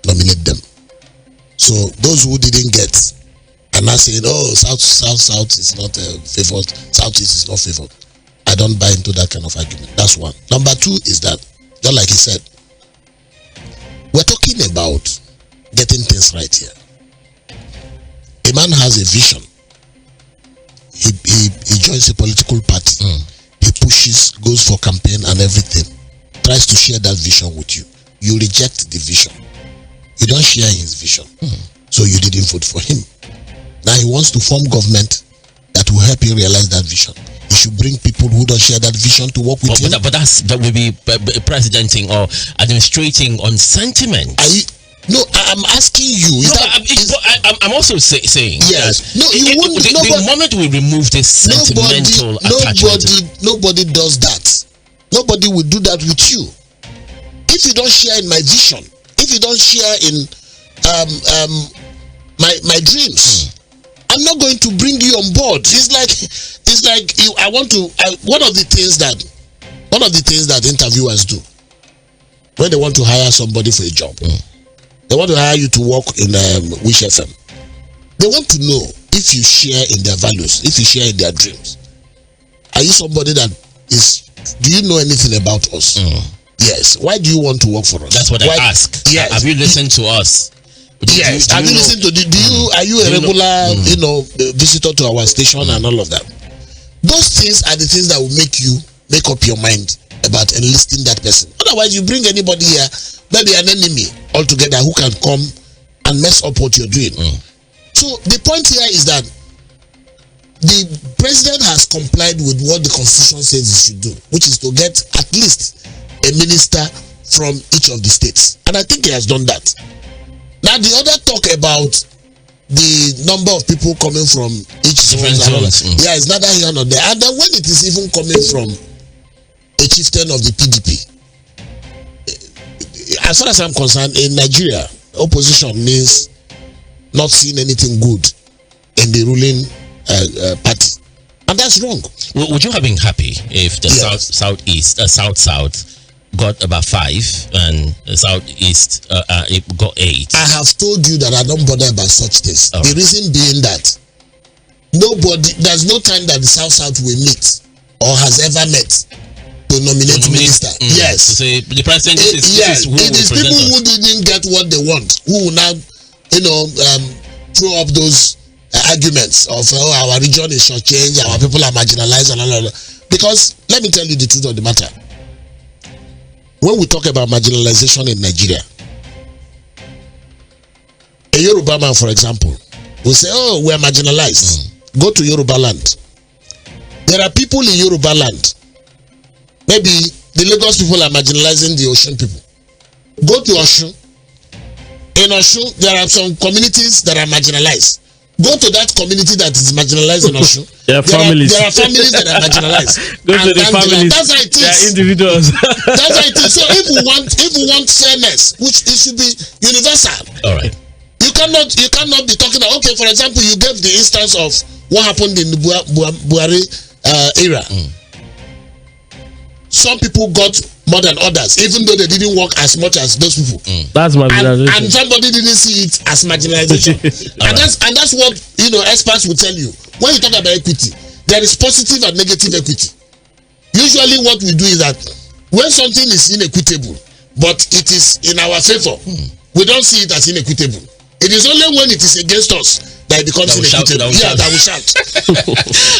nominate them. So those who didn't get are not saying, oh, South is not favored, Southeast is not favored. I don't buy into that kind of argument. That's one. Number two is that, just like he said, we're talking about getting things right here. A man has a vision. He joins a political party. He pushes, goes for campaign and everything. Tries to share that vision with you. You reject the vision. You don't share his vision. So you didn't vote for him. Now he wants to form government that will help you realize that vision. He should bring people who don't share that vision to work with him. But that will be presidenting or administrating on sentiment. No, I'm asking you. I'm also saying yes. That no, you won't. The moment we remove this sentimental attachment, nobody does that. Nobody will do that with you. If you don't share in my vision, if you don't share in my dreams, I'm not going to bring you on board. It's like you. One of the things that interviewers do when they want to hire somebody for a job. They want to hire you to work in Wish FM. They want to know if you share in their values, if you share in their dreams. Are you somebody that is? Do you know anything about us? Yes. Why do you want to work for us? That's what I ask. Yes. Have you listened to us? Yes. Have you listened to? Are you a regular, visitor to our station and all of that? Those things are the things that will make you make up your mind about enlisting that person. Otherwise, you bring anybody here, maybe an enemy altogether, who can come and mess up what you're doing. So the point here is that the president has complied with what the constitution says he should do, which is to get at least a minister from each of the states, and I think he has done that. Now the other talk about the number of people coming from each zone, it's neither here nor there. And then when it is even coming from a chieftain of the PDP, as far as I'm concerned, in Nigeria, opposition means not seeing anything good in the ruling party, and that's wrong. Would you have been happy if the South got about 5 and the Southeast got 8? I have told you that I don't bother about such things. The reason being that there's no time that the South will meet or has ever met to nominate minister. Yes. So the president is people who didn't get what they want, who will now throw up those arguments of our region is shortchanged, our people are marginalized and all of that. Because let me tell you the truth of the matter. When we talk about marginalization in Nigeria, a Yoruba man, for example, will say, oh, we are marginalized. Go to Yoruba land. There are people in Yoruba land. Maybe the Lagos people are marginalizing the Osun people. Go to Osun. In Osun, there are some communities that are marginalized. Go to that community that is marginalized in Osun. There are families that are marginalized. Go to the families. That's how it is. They are individuals. That's how it is. So if we want fairness, which it should be universal. All right. You cannot be talking about, okay, for example, you gave the instance of what happened in the Buhari era. Some people got more than others, even though they didn't work as much as those people. That's marginalization. And somebody didn't see it as marginalization. and that's what experts will tell you. When you talk about equity, there is positive and negative equity. Usually what we do is that when something is inequitable, but it is in our favor, we don't see it as inequitable. It is only when it is against us that it becomes inequitable. That we shout.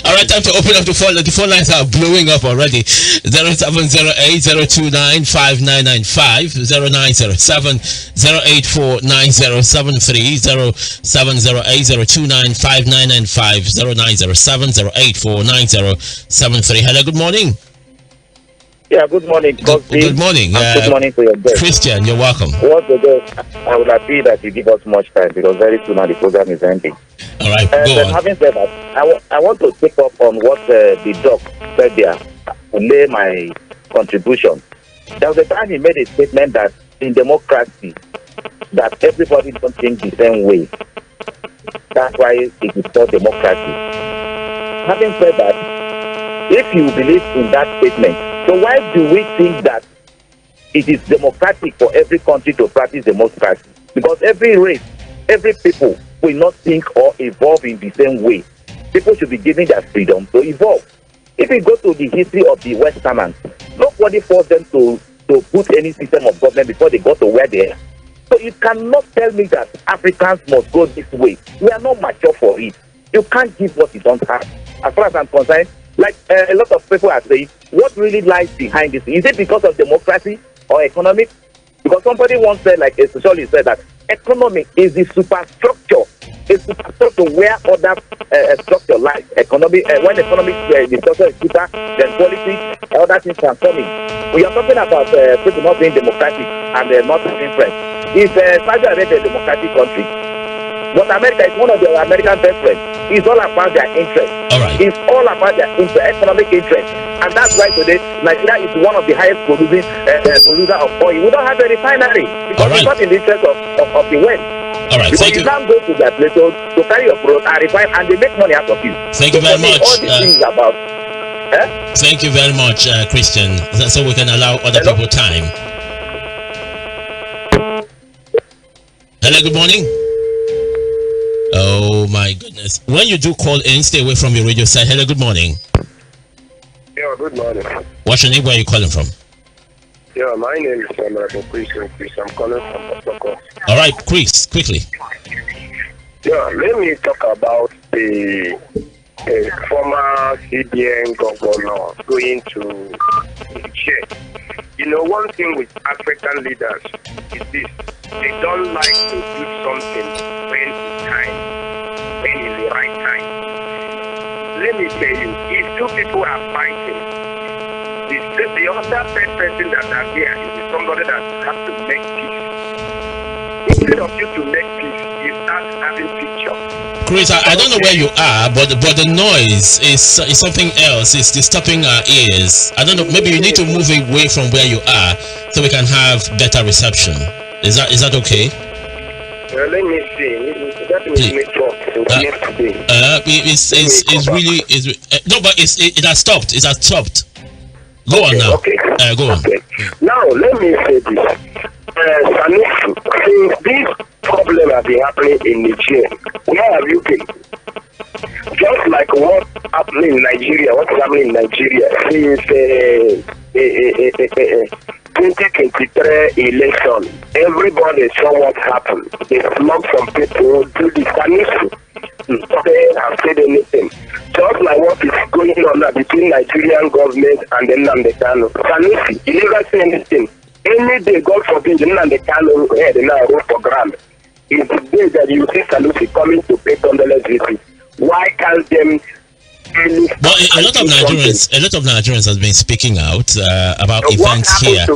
All right, time to open up the phone. The phone lines are blowing up already. 0708-029-5995, 0907-084-9073, 0708-029-5995, 0907-084-9073. Hello, good morning. Yeah, good morning. Good morning. Good morning to your guest. Christian, you're welcome. What the guest, I would appeal that you give us much time because very soon now the program is ending. All right, go on. Having said that, I want to pick up on what the doc said there to lay my contribution. There was a time he made a statement that in democracy, that everybody don't think the same way. That's why it is called democracy. Having said that, if you believe in that statement, so why do we think that it is democratic for every country to practice democracy? Because every race, every people will not think or evolve in the same way. People should be given their freedom to evolve. If you go to the history of the Westerners, nobody forced them to put any system of government before they got to where they are. So you cannot tell me that Africans must go this way. We are not mature for it. You can't give what you don't have. As far as I'm concerned, like a lot of people are saying, what really lies behind this? Is it because of democracy or economic? Because somebody once said, like a socialist said, that economy is the superstructure. It's the superstructure where other structure lies. Economy, when economic the structure is cheaper, then politics, other things are coming. We are talking about people not being democratic and not having friends. If Saudi Arabia is a democratic country, but America is one of their American best friends. It's all about their interest. All right. It's all about their economic interest. And that's why today Nigeria is one of the highest producer of oil. We don't have a refinery because it's not in the interest of the West. All right. Because Thank you. can't go to that place to carry your product and refine and they make money out of you. Thank you very much. All these things about. Thank you very much, Christian. So we can allow other people time. Hello, good morning. Oh my goodness. When you do call in, stay away from your radio set. Hello, good morning. Yeah, good morning. What's your name? Where are you calling from? Yeah, my name is Chris. I'm calling from Osoko. All right, Chris, quickly. Yeah, let me talk about the former CBN governor going to Niger. You know, one thing with African leaders is this: they don't like to do something when it's time, when it's the right time. Let me tell you, if two people are fighting, the other person that are there is somebody that has to make peace. Instead of you to make peace, you start having pictures. Chris, I don't know where you are, but the noise is something else. It's disturbing our ears. I don't know. Maybe you need to move away from where you are so we can have better reception. Is that okay? Let me see. That is network. It's really no, but it has stopped. It has stopped. Go on now. Okay. Go on. Okay. Now let me say this. Since this problem has been happening in Nigeria, where have you been? Just like what's happening in Nigeria, since 2023 election, everybody saw what happened. They slumped some people to the Sanusi. They have said anything. Just like what is going on now between Nigerian government and the Nnamdi Sanusi, you never say anything. Any day, God forbid, the Nnamdi Kanu head now wrote for grant. It's the day that you see Sanusi coming to pay condolence visit. Why can't them? Well, a lot of Nigerians have been speaking out about events here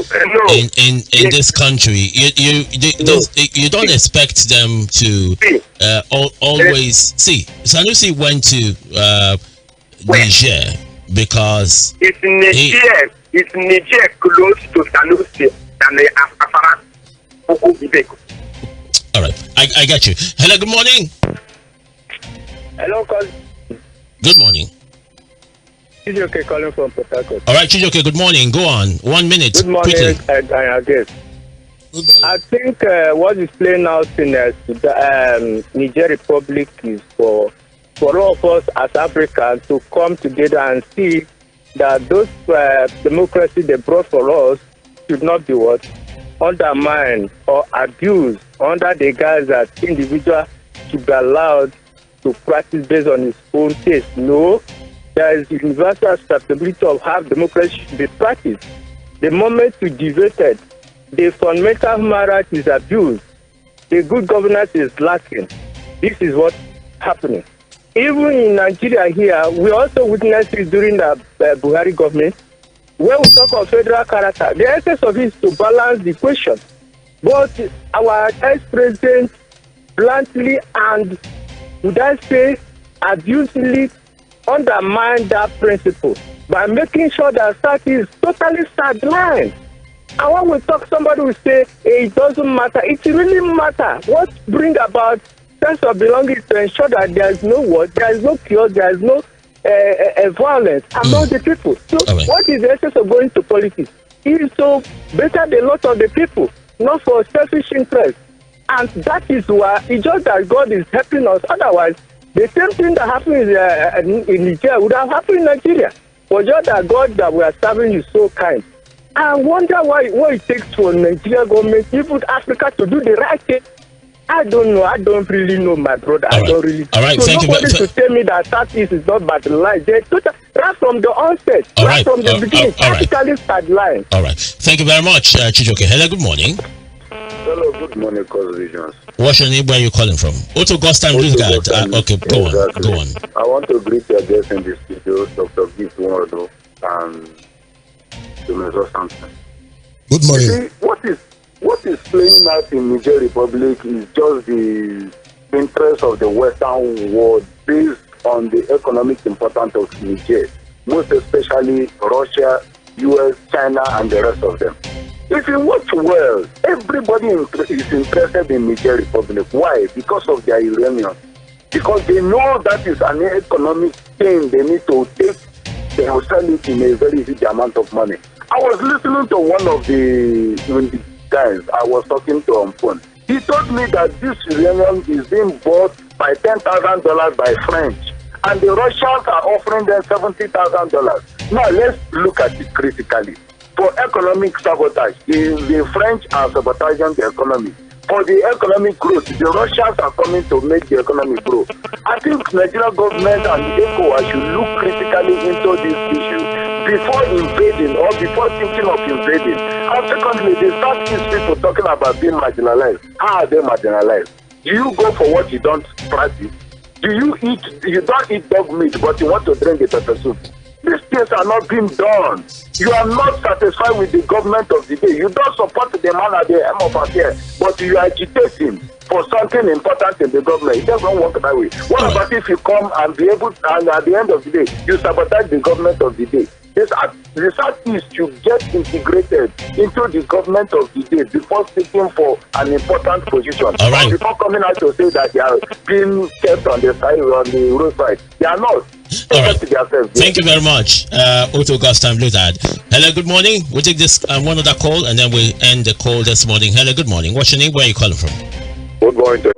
in this country. You don't expect them to always see. Sanusi went to Niger because it's Niger close to Sanusi and Afara. All right, I got you. Hello, good morning. Hello, cousin. Good morning. Chijoke calling from Port Harcourt. All right, Chijoke, good morning. Go on. 1 minute. Good morning, quickly. I guess. I think what is playing out in Niger Republic is for all of us as Africans to come together and see that those democracy they brought for us should not be undermined or abused under the guise that individual should be allowed to practice based on his own taste. No, there is universal acceptability of how democracy should be practiced. The moment you deviated, the fundamental human right is abused. The good governance is lacking. This is what's happening. Even in Nigeria here, we also witnessed it during the Buhari government. When we talk of federal character, the essence of it is to balance the equation. But our ex-president bluntly and, would I say, abusively undermine that principle by making sure that SART is totally sidelined. And when we talk, somebody will say, hey, it doesn't matter. It really matters. What bring about sense of belonging to ensure that there is no war, there is no cure, there is no violence among the people. So what is the essence of going to politics? It is to better the lot of the people, not for selfish interest. And that is why it's just that God is helping us. Otherwise, the same thing that happened in Nigeria would have happened in Nigeria. But just that God that we are serving is so kind. I wonder what it takes for Nigeria government, even Africa, to do the right thing. I don't know. I don't really know, my brother. I don't really. All right. So Thank nobody you. to tell me that StarTimes is not marginalized. They right from the onset, right from the beginning, practically sideline. All right. Thank you very much, Chijoke. Hello. Good morning. Hello. Good morning, Cause. What's your name? Where are you calling from? Otto Gostam, okay, go on. I want to greet your guest in the studio, Dr. Gift Wado and Mr. Sampson. Good morning. See, what is playing out in Niger Republic is just the interest of the Western world based on the economic importance of Niger, most especially Russia, US, China, and the rest of them. If you watch well, everybody is interested in Niger Republic. Why? Because of their uranium. Because they know that is an economic thing they need to take. They will sell it in a very huge amount of money. I was listening to one of the guys I was talking to on phone. He told me that this uranium is being bought by $10,000 by French, and the Russians are offering them $70,000. Now let's look at it critically. For economic sabotage, the French are sabotaging the economy. For the economic growth, the Russians are coming to make the economy grow. I think Nigerian government and the ECOWAS should look critically into this issue before invading or before thinking of invading. And secondly, they start these people talking about being marginalized. How are they marginalized? Do you go for what you don't practice? You don't eat dog meat, but you want to drink a pepper soup. These things are not being done. You are not satisfied with the government of the day. You don't support the man at the helm of affairs, but you are agitating for something important in the government. It doesn't work that way. What about if you come and be able, and at the end of the day, you sabotage the government of the day? The Southeast should get integrated into the government of the day before seeking for an important position. All right. Before coming out to say that they are being kept on the side, on the roadside. They are not. All right. Thank you very much, Otto Gostam Lutard. Hello, good morning. We'll take this one other call and then we'll end the call this morning. Hello, good morning. What's your name? Where are you calling from? Good morning.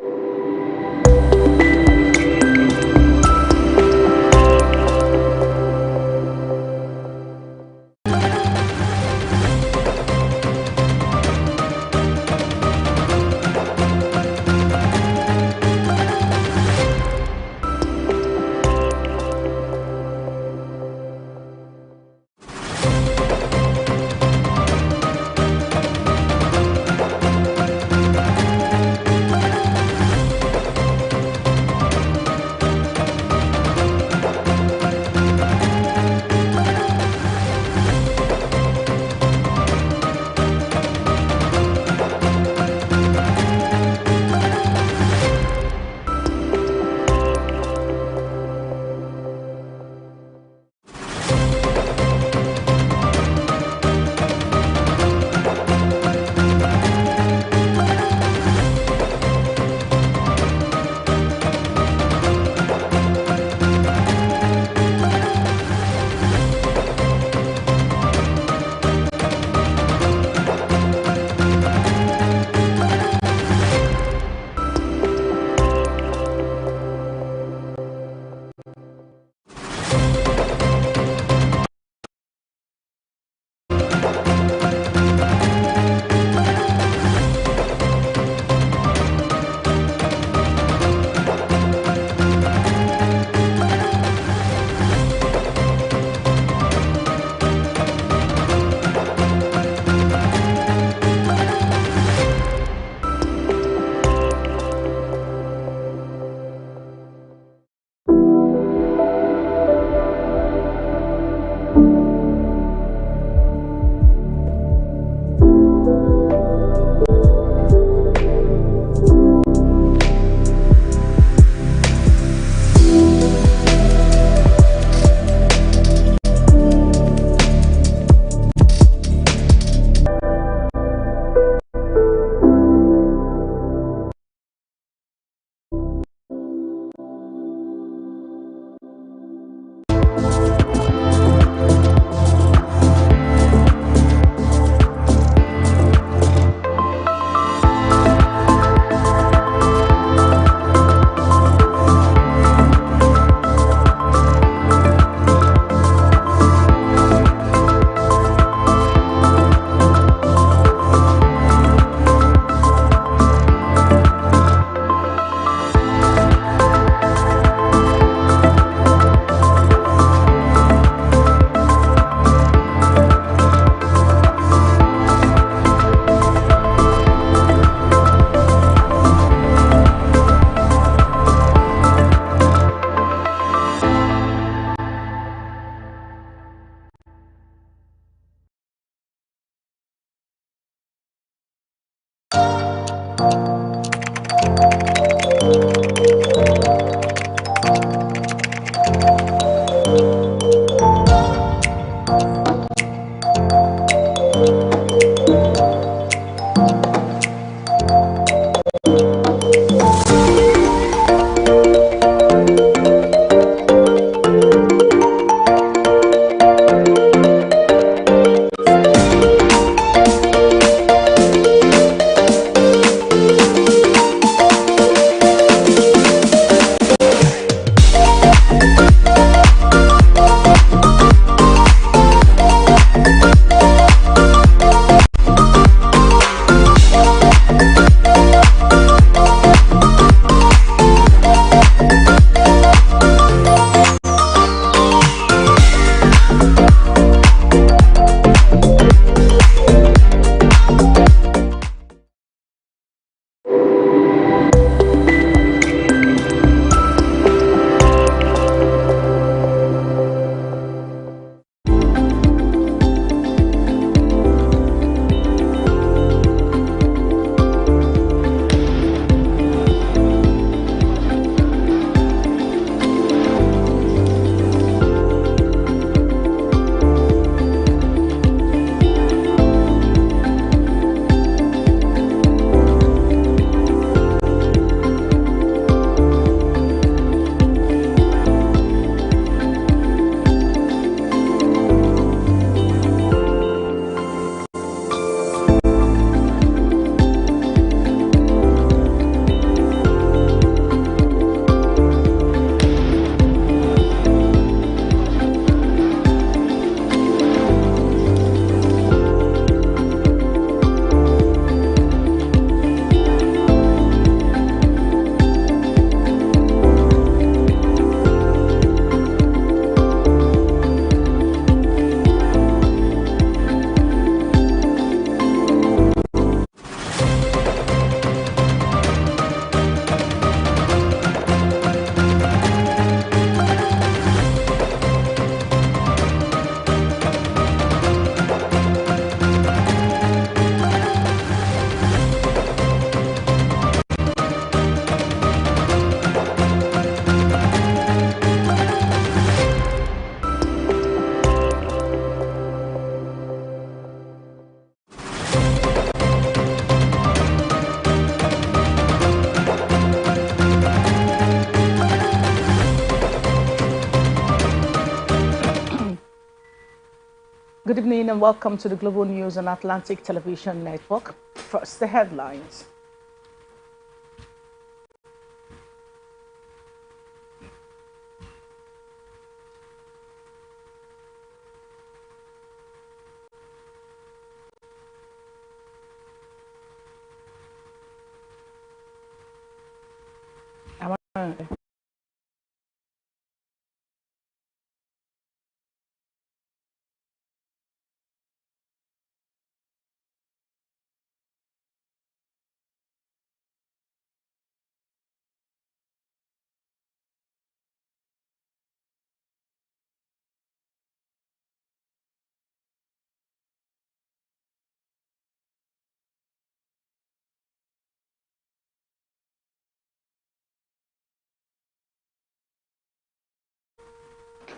Good evening and welcome to the Global News on Atlantic Television Network. First, the headlines.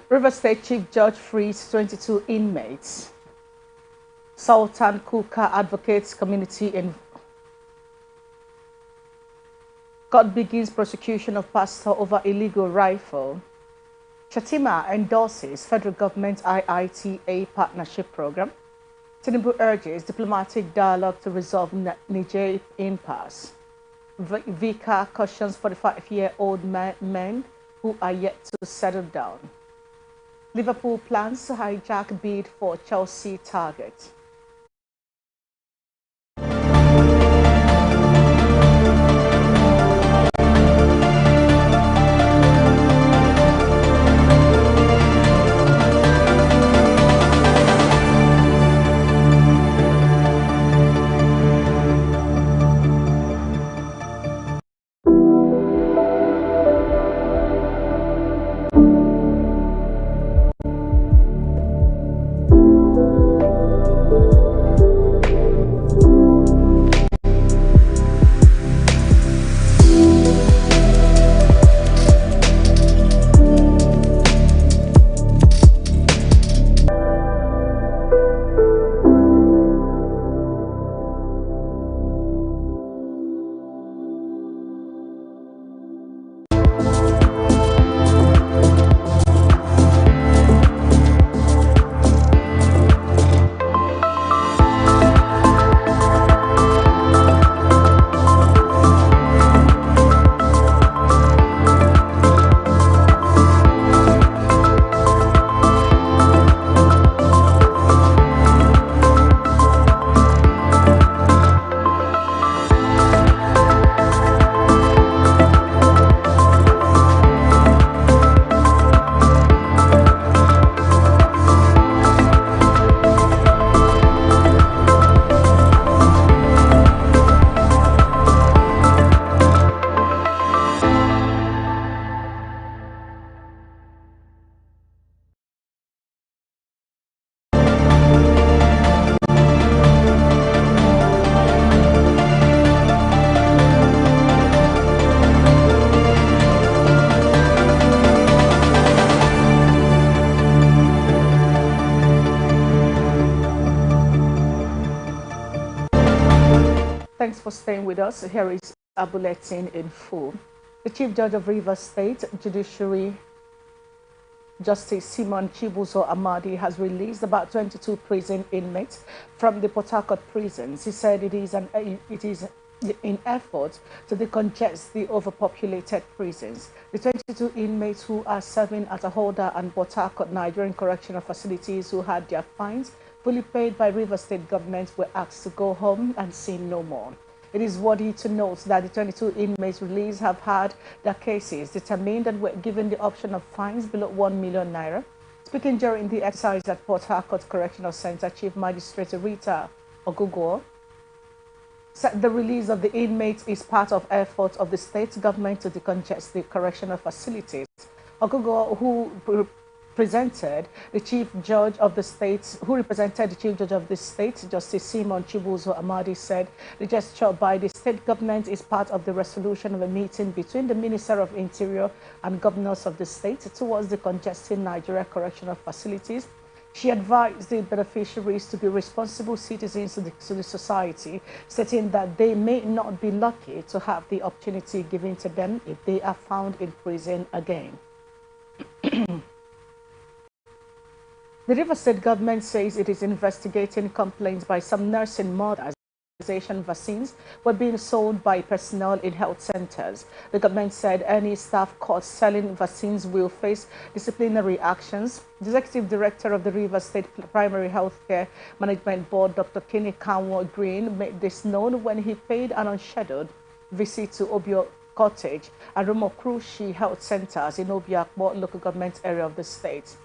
River State Chief Judge frees 22 inmates. Sultan Kuka advocates community in God begins prosecution of pastor over illegal rifle. Shatima endorses federal government IITA partnership program. Tinubu urges diplomatic dialogue to resolve Niger impasse. Vika cautions 45-year-old men who are yet to settle down. Liverpool plans to hijack bid for Chelsea target. Thanks for staying with us. Here is a bulletin in full. The Chief Judge of Rivers State Judiciary, Justice Simon Chibuzo Amadi, has released about 22 prison inmates from the Port Harcourt prisons. He said it is in effort to decongest the overpopulated prisons. The 22 inmates who are serving at a Holder and Port Harcourt Nigerian correctional facilities who had their fines fully paid by River State government were asked to go home and seen no more. It is worthy to note that the 22 inmates released have had their cases determined and were given the option of fines below 1 million naira. Speaking during the exercise at Port Harcourt Correctional Center, Chief Magistrate Rita Ogugo said the release of the inmates is part of efforts of the state government to decongest the correctional facilities. Ogugo, who represented the Chief Judge of the State, Justice Simon Chibuzo Amadi, said the gesture by the state government is part of the resolution of a meeting between the Minister of Interior and governors of the state towards decongesting Nigeria correctional facilities. She advised the beneficiaries to be responsible citizens to the society, stating that they may not be lucky to have the opportunity given to them if they are found in prison again. The River State government says it is investigating complaints by some nursing mothers. Vaccines were being sold by personnel in health centers. The government said any staff caught selling vaccines will face disciplinary actions. The executive director of the Rivers State Primary Healthcare Management Board, Dr. Kenny Kanwo Green, made this known when he paid an unscheduled visit to Obio Cottage and Romokrushi Health Centers in Obiakbo local government area of the state.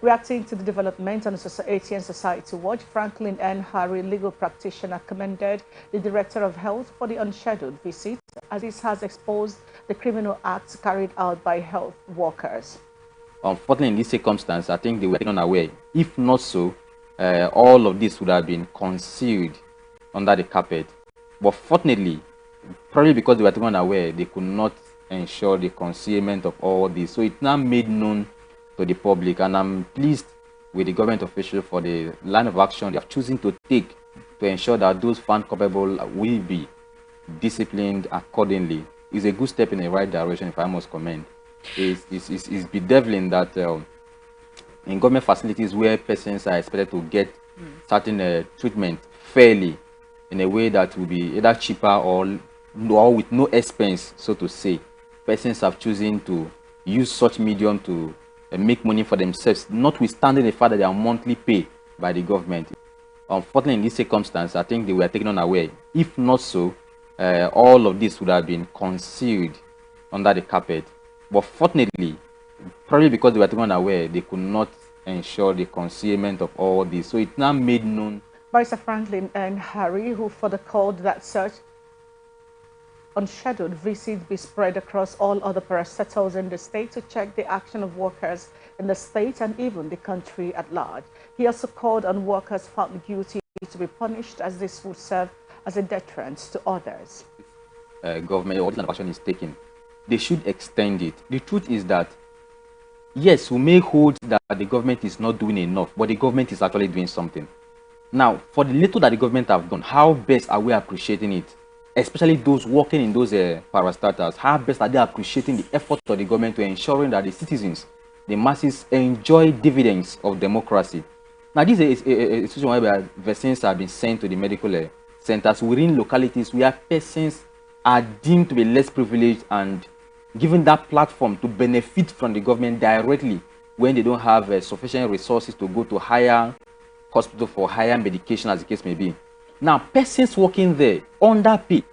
Reacting to the development on ATN Society Watch, Franklin N. Harry, legal practitioner, commended the Director of Health for the unscheduled visit, as this has exposed the criminal acts carried out by health workers. Unfortunately, in this circumstance, I think they were taken away. If not so, all of this would have been concealed under the carpet. But fortunately, probably because they were taken away, they could not ensure the concealment of all this. So it's now made known to the public, and I'm pleased with the government officials for the line of action they have chosen to take to ensure that those found culpable will be disciplined accordingly. It's a good step in the right direction, if I must commend. It's bedeviling that in government facilities where persons are expected to get certain treatment fairly, in a way that will be either cheaper or with no expense, so to say, persons have chosen to use such medium to make money for themselves, notwithstanding the fact that they are monthly paid by the government. Unfortunately, in this circumstance, I think they were taken unaware. If not so, all of this would have been concealed under the carpet. But fortunately, probably because they were taken unaware, they could not ensure the concealment of all this. So it's now made known. Barrister Franklin and Harry, who further called that such unscheduled visits be spread across all other parastatals in the state to check the action of workers in the state and even the country at large. He also called on workers found guilty to be punished, as this would serve as a deterrent to others. Government or what action is taken, they should extend it. The truth is that, yes, we may hold that the government is not doing enough, but the government is actually doing something. Now, for the little that the government have done, how best are we appreciating it? Especially those working in those parastatals, how best are they appreciating the effort of the government to ensuring that the citizens, the masses, enjoy dividends of democracy. Now, this is a situation where vaccines have been sent to the medical centers within localities where persons are deemed to be less privileged and given that platform to benefit from the government directly when they don't have sufficient resources to go to higher hospital for higher medication, as the case may be. Now, persons working there underpaid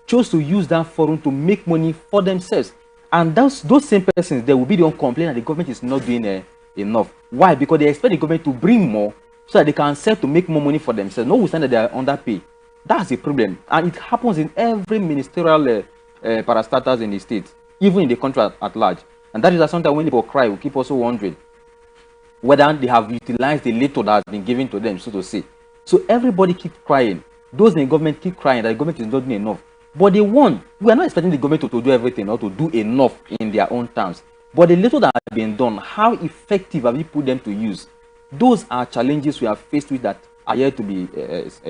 chose to use that forum to make money for themselves. And those same persons, they will be the one complaining that the government is not doing enough. Why? Because they expect the government to bring more so that they can sell to make more money for themselves, notwithstanding that they are underpaid. That's the problem. And it happens in every ministerial parastatals in the state, even in the country at large. And that is why sometimes when people cry, we keep also wondering whether they have utilized the little that has been given to them, so to say. So everybody keeps crying. Those in the government keep crying that the government is not doing enough. But we are not expecting the government to do everything or to do enough in their own terms. But the little that has been done, how effective have we put them to use? Those are challenges we are faced with that are yet to be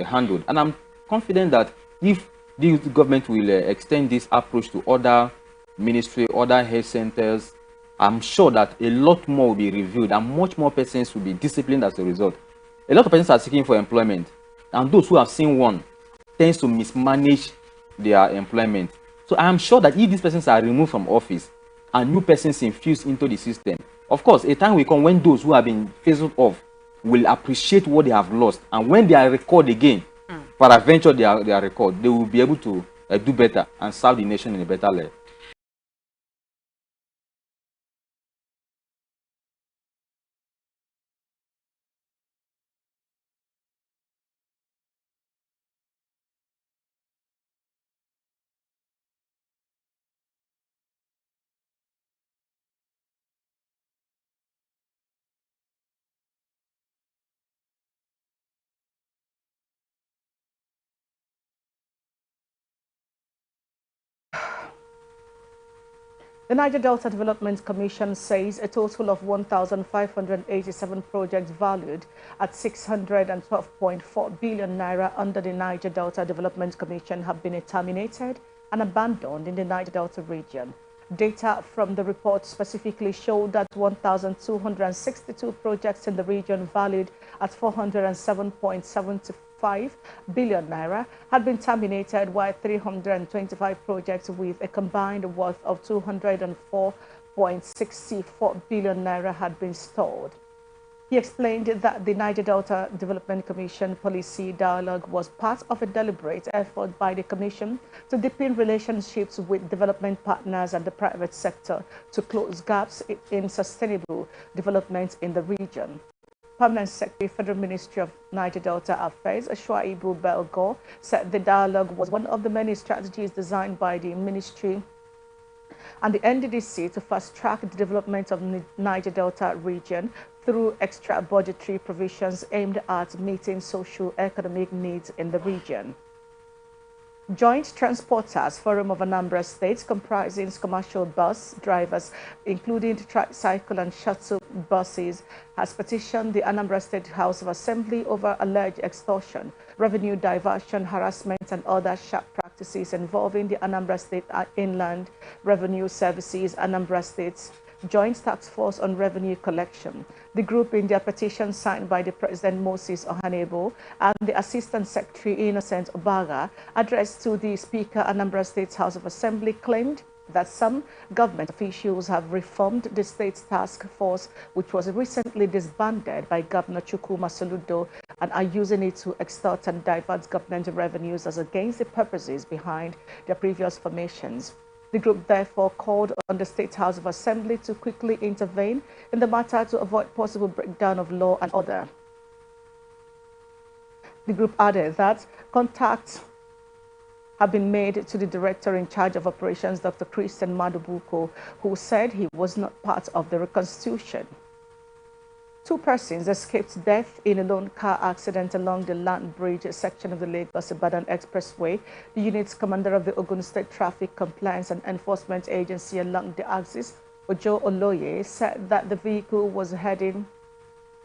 handled. And I'm confident that if the government will extend this approach to other ministry, other health centers, I'm sure that a lot more will be reviewed and much more persons will be disciplined as a result. A lot of persons are seeking for employment, and those who have seen one tends to mismanage their employment. So I am sure that if these persons are removed from office and new persons infused into the system, of course, a time will come when those who have been phased off will appreciate what they have lost, and when they are recalled again, peradventure they are recalled, they will be able to do better and serve the nation in a better way. The Niger Delta Development Commission says a total of 1,587 projects valued at 612.4 billion naira under the Niger Delta Development Commission have been terminated and abandoned in the Niger Delta region. Data from the report specifically showed that 1,262 projects in the region valued at 407.75 billion naira had been terminated, while 325 projects with a combined worth of 204.64 billion naira had been stalled. He explained that the Niger Delta Development Commission policy dialogue was part of a deliberate effort by the Commission to deepen relationships with development partners and the private sector to close gaps in sustainable development in the region. Permanent Secretary, Federal Ministry of Niger Delta Affairs, Shuaibu Belgo, said the dialogue was one of the many strategies designed by the ministry and the NDDC to fast-track the development of the Niger Delta region through extra budgetary provisions aimed at meeting socio-economic needs in the region. Joint Transporters Forum of Anambra State, comprising commercial bus drivers, including tricycle and shuttle buses, has petitioned the Anambra State House of Assembly over alleged extortion, revenue diversion, harassment, and other sharp practices involving the Anambra State Inland Revenue Services, Anambra State's Joint Task Force on Revenue Collection. The group, in their petition signed by the President Moses Ohanebo and the Assistant Secretary Innocent Obaga, addressed to the Speaker Anambra State House of Assembly, claimed that some government officials have reformed the state's task force, which was recently disbanded by Governor Chukwuma Soludo, and are using it to extort and divert government revenues as against the purposes behind their previous formations. The group therefore called on the State House of Assembly to quickly intervene in the matter to avoid possible breakdown of law and order. The group added that contacts have been made to the director in charge of operations, Dr. Christian Madubuko, who said he was not part of the reconstitution. 2 persons escaped death in a lone car accident along the land bridge section of the Lagos-Ibadan Expressway. The unit's commander of the Ogun State Traffic Compliance and Enforcement Agency along the axis, Ojo Oloye, said that the vehicle was heading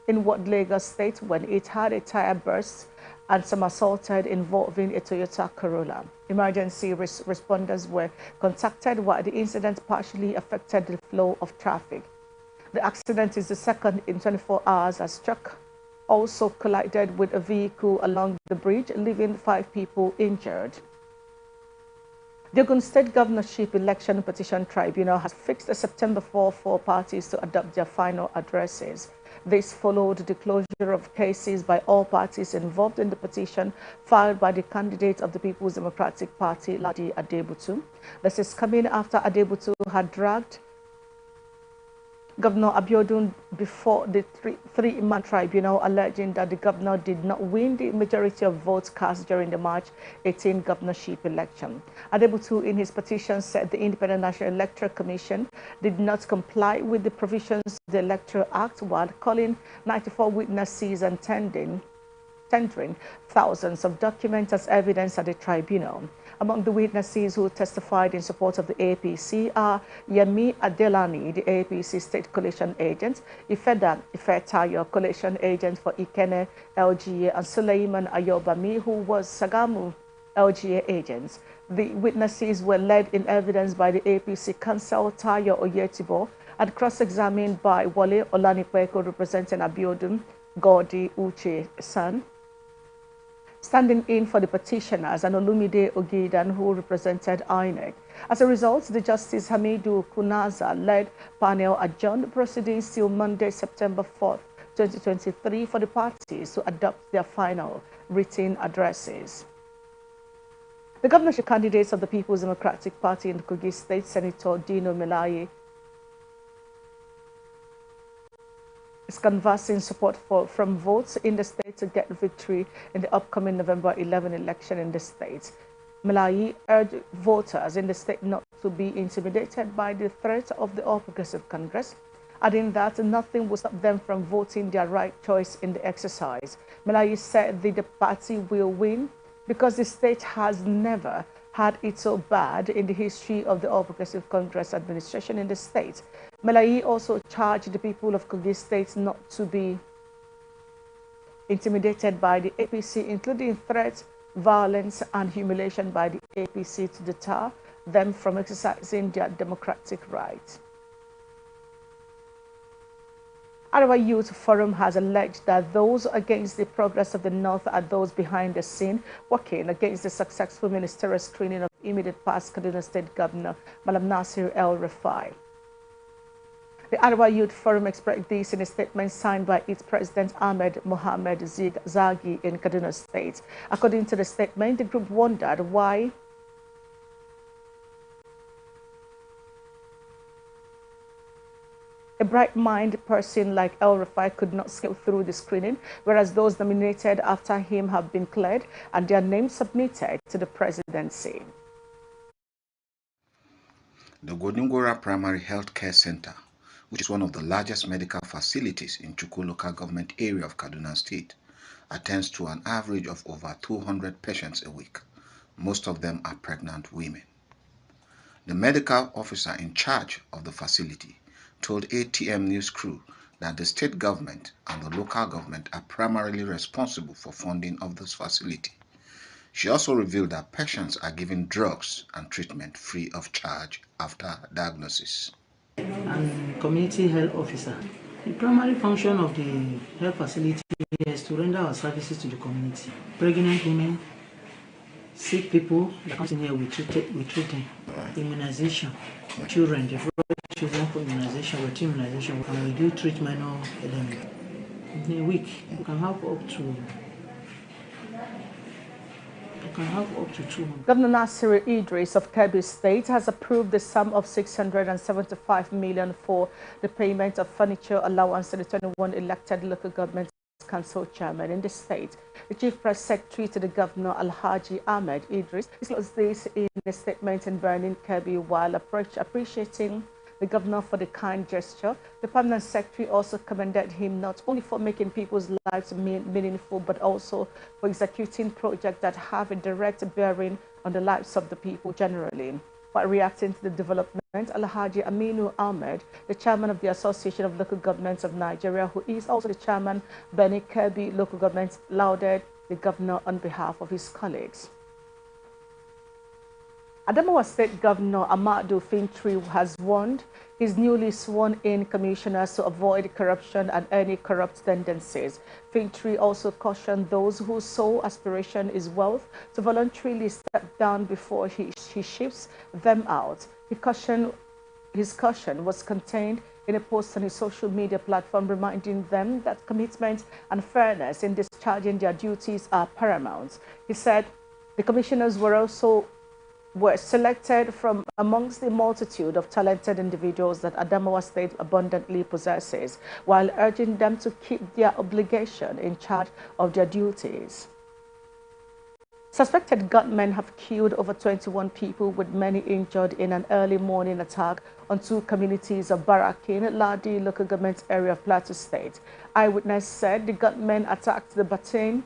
inward Lagos State when it had a tire burst and somersaulted, involving a Toyota Corolla. Emergency responders were contacted while the incident partially affected the flow of traffic. The accident is the second in 24 hours as truck also collided with a vehicle along the bridge, leaving 5 people injured. The Ogun State Governorship Election Petition Tribunal has fixed a September 4 for parties to adopt their final addresses. This followed the closure of cases by all parties involved in the petition filed by the candidate of the People's Democratic Party, Ladi Adebutu. This is coming after Adebutu had dragged Governor Abiodun before the three-man tribunal, alleging that the governor did not win the majority of votes cast during the March 18 governorship election. Adebutu, in his petition, said the Independent National Electoral Commission did not comply with the provisions of the Electoral Act while calling 94 witnesses and tendering thousands of documents as evidence at the tribunal. Among the witnesses who testified in support of the APC are Yemi Adelani, the APC State Coalition Agent, Ifetayo Coalition Agent for Ikene LGA, and Suleiman Ayobami, who was Sagamu LGA agents. The witnesses were led in evidence by the APC Counsel Tayo Oyetibo and cross-examined by Wale Olanikweko, representing Abiodun Godi Uche San, standing in for the petitioners, and Olumide Ogidan, who represented INEC. As a result, the Justice Hamidu Kunaza-led panel adjourned proceedings till Monday, September 4th, 2023, for the parties to adopt their final written addresses. The governorship candidates of the People's Democratic Party in Kogi State, Senator Dino Melaye, is canvassing support from votes in the state to get victory in the upcoming November 11 election in the state. Melaye urged voters in the state not to be intimidated by the threat of the All Progressive Congress, adding that nothing will stop them from voting their right choice in the exercise. Melaye said the party will win because the state has never had it so bad in the history of the All Progressive Congress administration in the state. Melaye also charged the people of Kogi State not to be intimidated by the APC, including threats, violence, and humiliation by the APC to deter them from exercising their democratic rights. Our Youth Forum has alleged that those against the progress of the North are those behind the scene working against the successful ministerial screening of immediate past Kaduna State Governor Malam Nasir El-Rufai. The Arawa Youth Forum expressed this in a statement signed by its president Ahmed Mohamed Zagi in Kaduna State. According to the statement, the group wondered why a bright-minded person like El-Rufai could not scale through the screening, whereas those nominated after him have been cleared and their names submitted to the presidency. The Godungora Primary Health Care Center, which is one of the largest medical facilities in Chukwu local government area of Kaduna State, attends to an average of over 200 patients a week. Most of them are pregnant women. The medical officer in charge of the facility told ATM News Crew that the state government and the local government are primarily responsible for funding of this facility. She also revealed that patients are given drugs and treatment free of charge after diagnosis. And community health officer. The primary function of the health facility is to render our services to the community. Pregnant women, sick people that come in here, we treat them. Immunization, children, they brought children for immunization, routine immunization, and we do treat minor elements. In a week, we can have up to 200. Governor Nasir Idris of Kebbi State has approved the sum of 675 million for the payment of furniture allowance to the 21 elected local government council chairman in the state. The chief press secretary to the governor, Alhaji Ahmed Idris, disclosed this in a statement in Burning Kebbi while appreciating the governor for the kind gesture. The permanent secretary also commended him not only for making people's lives meaningful, but also for executing projects that have a direct bearing on the lives of the people generally. While reacting to the development, Alhaji Aminu Ahmed, the chairman of the Association of Local Governments of Nigeria, who is also the chairman of Burning Kebbi Local Government, lauded the governor on behalf of his colleagues. Adamawa State Governor Amadou Fintri has warned his newly sworn-in commissioners to avoid corruption and any corrupt tendencies. Fintri also cautioned those whose sole aspiration is wealth to voluntarily step down before he shifts them out. His caution was contained in a post on his social media platform reminding them that commitment and fairness in discharging their duties are paramount. He said the commissioners were selected from amongst the multitude of talented individuals that Adamawa State abundantly possesses, while urging them to keep their obligation in charge of their duties. Suspected gunmen have killed over 21 people, with many injured in an early morning attack on two communities of Barakin, Ladi local government area of Plateau State. Eyewitness said the gunmen attacked the Batain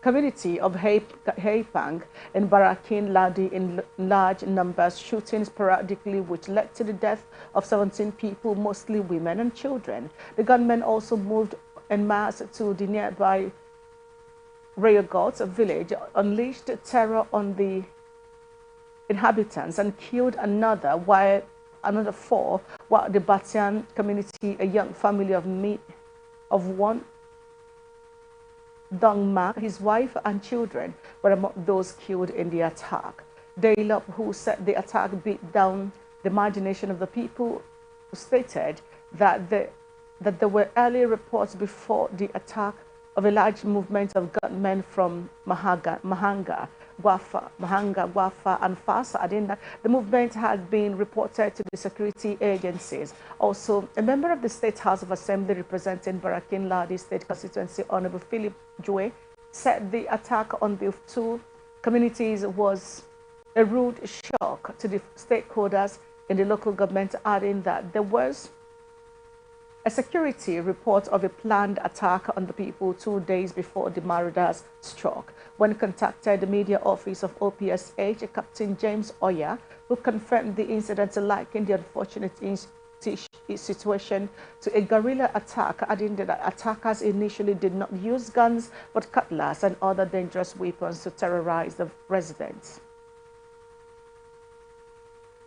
community of Haipang and Barakin Ladi in large numbers, shooting sporadically, which led to the death of 17 people, mostly women and children. The gunmen also moved en masse to the nearby Rayogot village, unleashed terror on the inhabitants and killed another four, while the Batian community, a young family of one Dong Mak, his wife and children were among those killed in the attack. Dailop, who said the attack beat down the imagination of the people, stated that there were early reports before the attack of a large movement of gunmen from Mahanga, Wafa, and Fasa, adding that the movement had been reported to the security agencies. Also, a member of the State House of Assembly representing Barakin Ladi State Constituency, Honorable Philip Jue, said the attack on the two communities was a rude shock to the stakeholders in the local government, adding that there was a security report of a planned attack on the people 2 days before the marauders struck. When contacted the media office of OPSH, Captain James Oya, who confirmed the incident, likened the unfortunate situation to a guerrilla attack, adding that attackers initially did not use guns but cutlass and other dangerous weapons to terrorize the residents.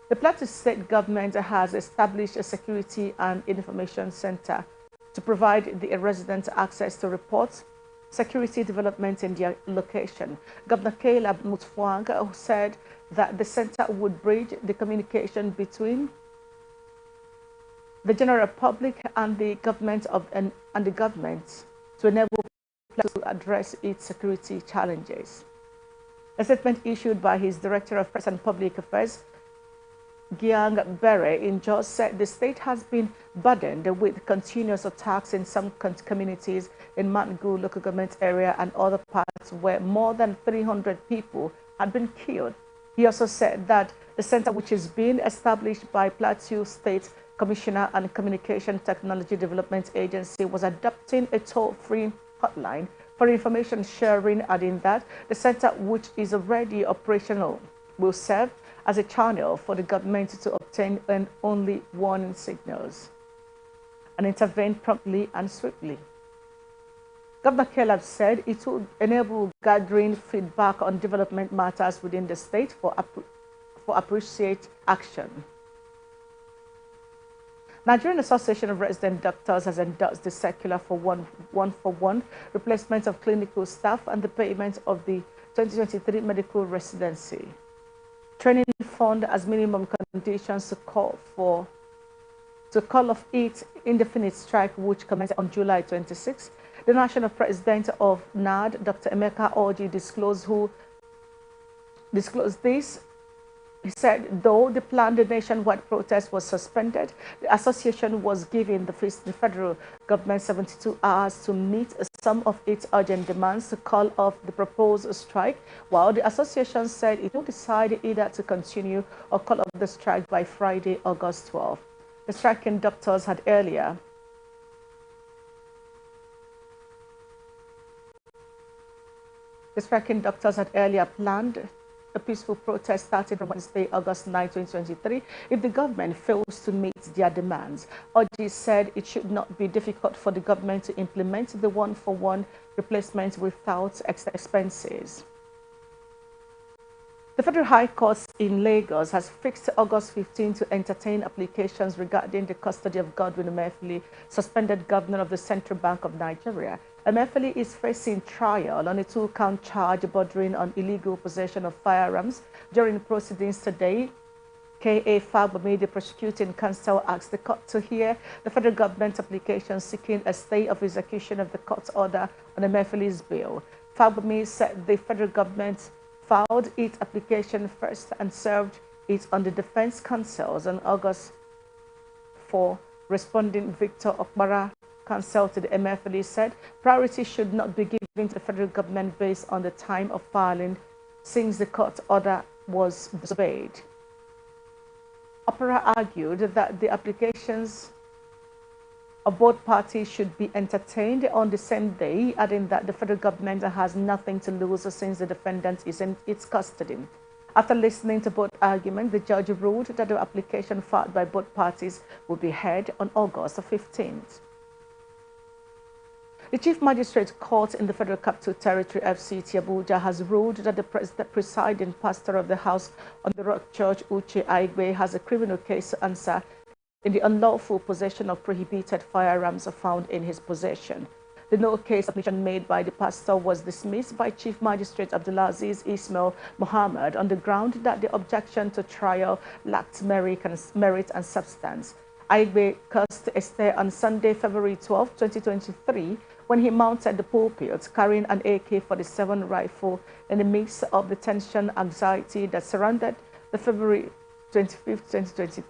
The Plateau State government has established a security and information center to provide the residents access to reports, security development in their location. Governor Caleb Mutfwang said that the center would bridge the communication between the general public and the government to enable to address its security challenges. A statement issued by his Director of Press and Public Affairs, Gyang Bere in Jos, said the state has been burdened with continuous attacks in some communities in Matgu local government area and other parts where more than 300 people had been killed. He also said that the center, which is being established by Plateau State Commissioner and Communication Technology Development Agency, was adopting a toll-free hotline for information sharing, adding that the center, which is already operational, will serve as a channel for the government to obtain only warning signals and intervene promptly and swiftly. Governor Caleb said it would enable gathering feedback on development matters within the state for appropriate action. Nigerian Association of Resident Doctors has endorsed the circular for one-for-one replacement of clinical staff and the payment of the 2023 medical residency training fund as minimum conditions to call off its indefinite strike, which commenced on July 26. The national president of NAD, Dr. Emeka Orji, disclosed this. He said, though the planned nationwide protest was suspended, the association was giving the federal government 72 hours to meet some of its urgent demands to call off the proposed strike, while the association said it would decide either to continue or call off the strike by Friday, August 12. The striking doctors had earlier planned a peaceful protest starting from Wednesday, August 9, 2023, if the government fails to meet their demands. Oji said it should not be difficult for the government to implement the one-for-one replacement without extra expenses. The Federal High Court in Lagos has fixed August 15 to entertain applications regarding the custody of Godwin Emefiele, suspended governor of the Central Bank of Nigeria. Emefiele is facing trial on a 2-count charge bordering on illegal possession of firearms. During proceedings today, K.A. Fagbemi, the prosecuting counsel, asked the court to hear the federal government application seeking a stay of execution of the court's order on Emefiele's bail. Fagbemi said the federal government filed its application first and served it on the defense counsels on August 4. Responding Victor Okpara, counsel to the Emefiele, said priority should not be given to the federal government based on the time of filing, since the court order was disobeyed. Okpara argued that the applications of both parties should be entertained on the same day, adding that the federal government has nothing to lose since the defendant is in its custody. After listening to both arguments, the judge ruled that the application filed by both parties would be heard on August 15th. The Chief Magistrate Court in the Federal Capital Territory, FCT Abuja, has ruled that the presiding pastor of the House on the Rock Church, Uche Aigbe, has a criminal case to answer in the unlawful possession of prohibited firearms found in his possession. The no-case submission made by the pastor was dismissed by Chief Magistrate Abdulaziz Ismail Mohammed on the ground that the objection to trial lacked merit and substance. Aigbe cursed Esther on Sunday, February 12, 2023, when he mounted the pulpit carrying an AK-47 rifle in the midst of the tension and anxiety that surrounded the February 25, 2023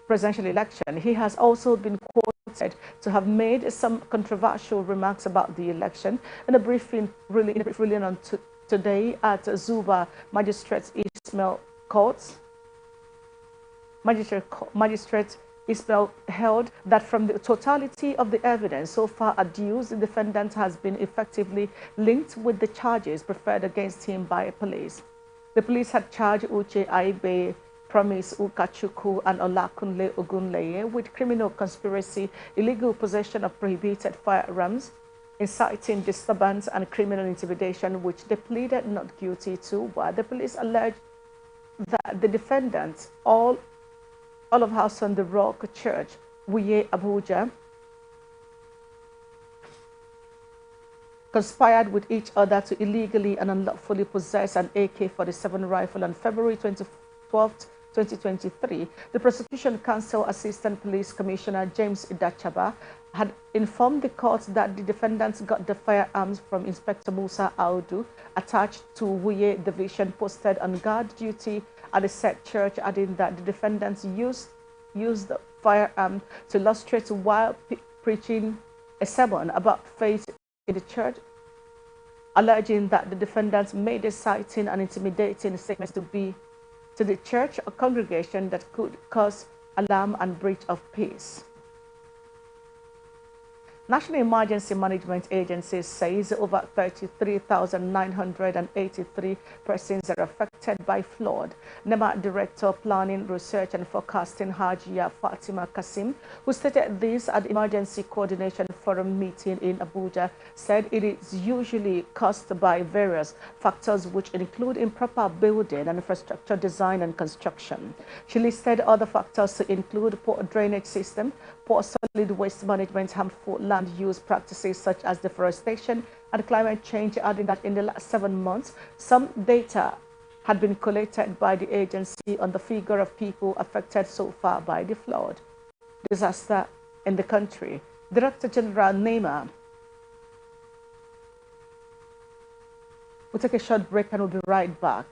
presidential election. He has also been quoted to have made some controversial remarks about the election in a briefing on today at Zuba Magistrate Ismail Court. Magistrate Ismail held that from the totality of the evidence so far adduced, the defendant has been effectively linked with the charges preferred against him by police. The police had charged Uche Aigbe, Promise Ukachuku, and Olakunle Ogunleye with criminal conspiracy, illegal possession of prohibited firearms, inciting disturbance, and criminal intimidation, which they pleaded not guilty to, while the police alleged that the defendants, all of House on the Rock Church, Wuye, Abuja, conspired with each other to illegally and unlawfully possess an AK-47 rifle on February 24, 2023. The Prosecution Counsel Assistant Police Commissioner James Idachaba had informed the court that the defendants got the firearms from Inspector Musa Audu, attached to Wuye Division, posted on guard duty at the said church, adding that the defendants used the firearm to illustrate while preaching a sermon about faith in the church, alleging that the defendants made exciting and intimidating statements to the church or congregation that could cause alarm and breach of peace. National Emergency Management Agency says over 33,983 persons are affected by flood. NEMA Director Planning, Research and Forecasting Hajia Fatima Kasim, who stated this at the Emergency Coordination Forum meeting in Abuja, said it is usually caused by various factors which include improper building and infrastructure design and construction. She listed other factors to include poor drainage system, poor solid waste management, harmful land use practices such as deforestation and climate change, adding that in the last 7 months, some data had been collected by the agency on the figure of people affected so far by the flood disaster in the country. Director General NEMA will take a short break and we'll be right back.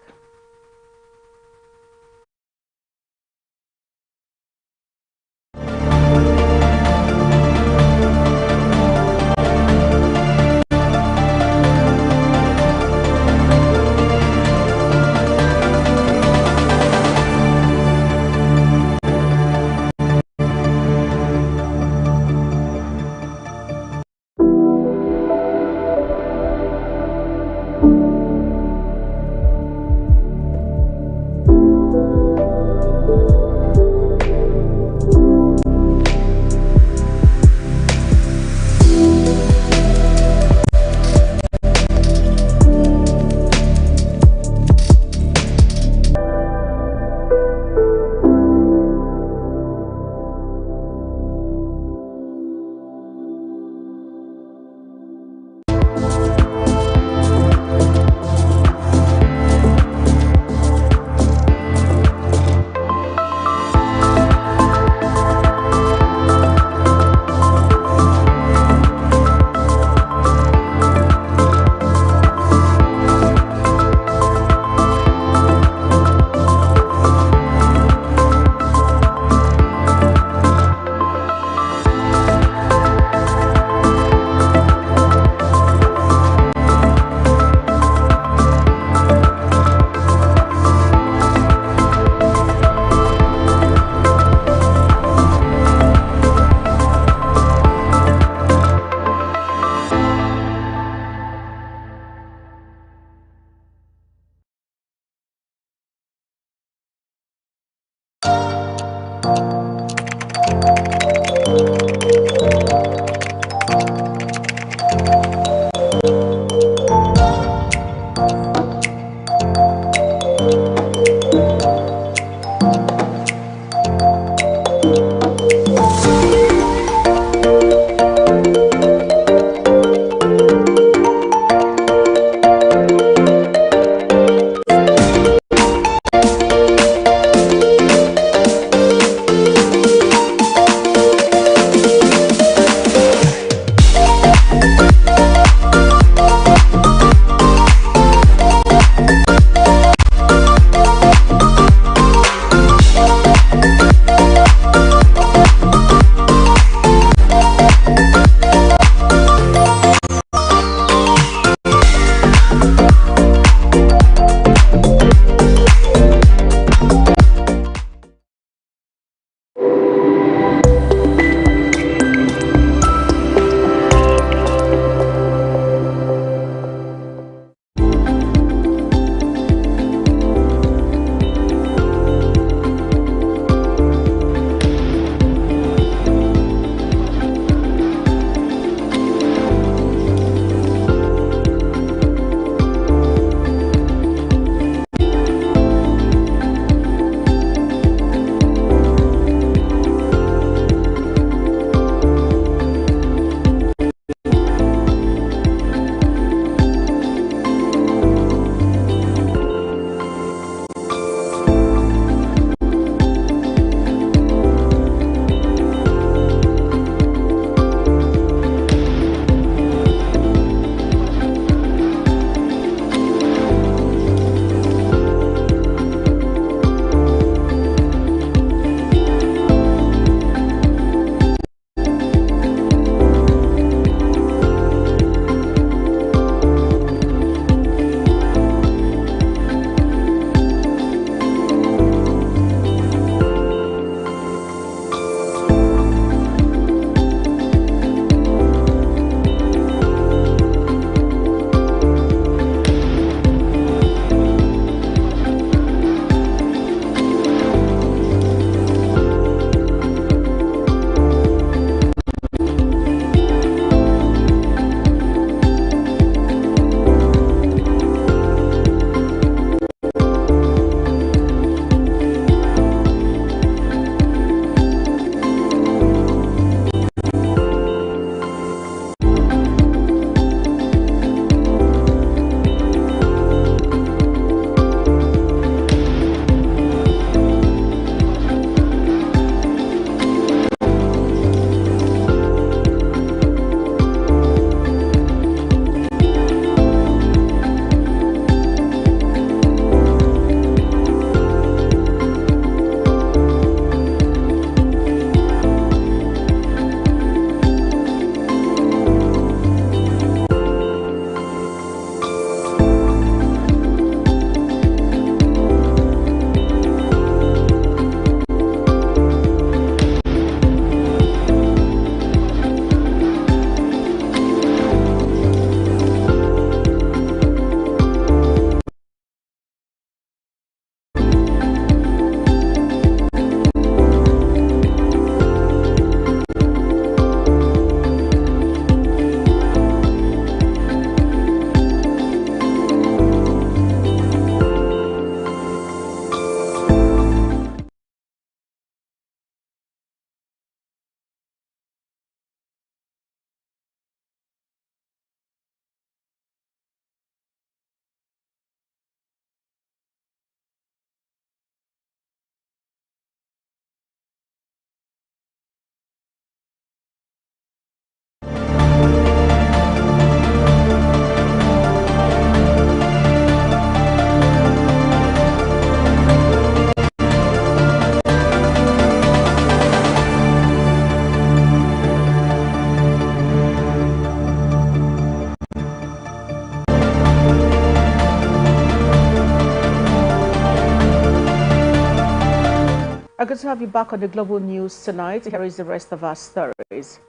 Good to have you back on the global news tonight. Here is the rest of our stories.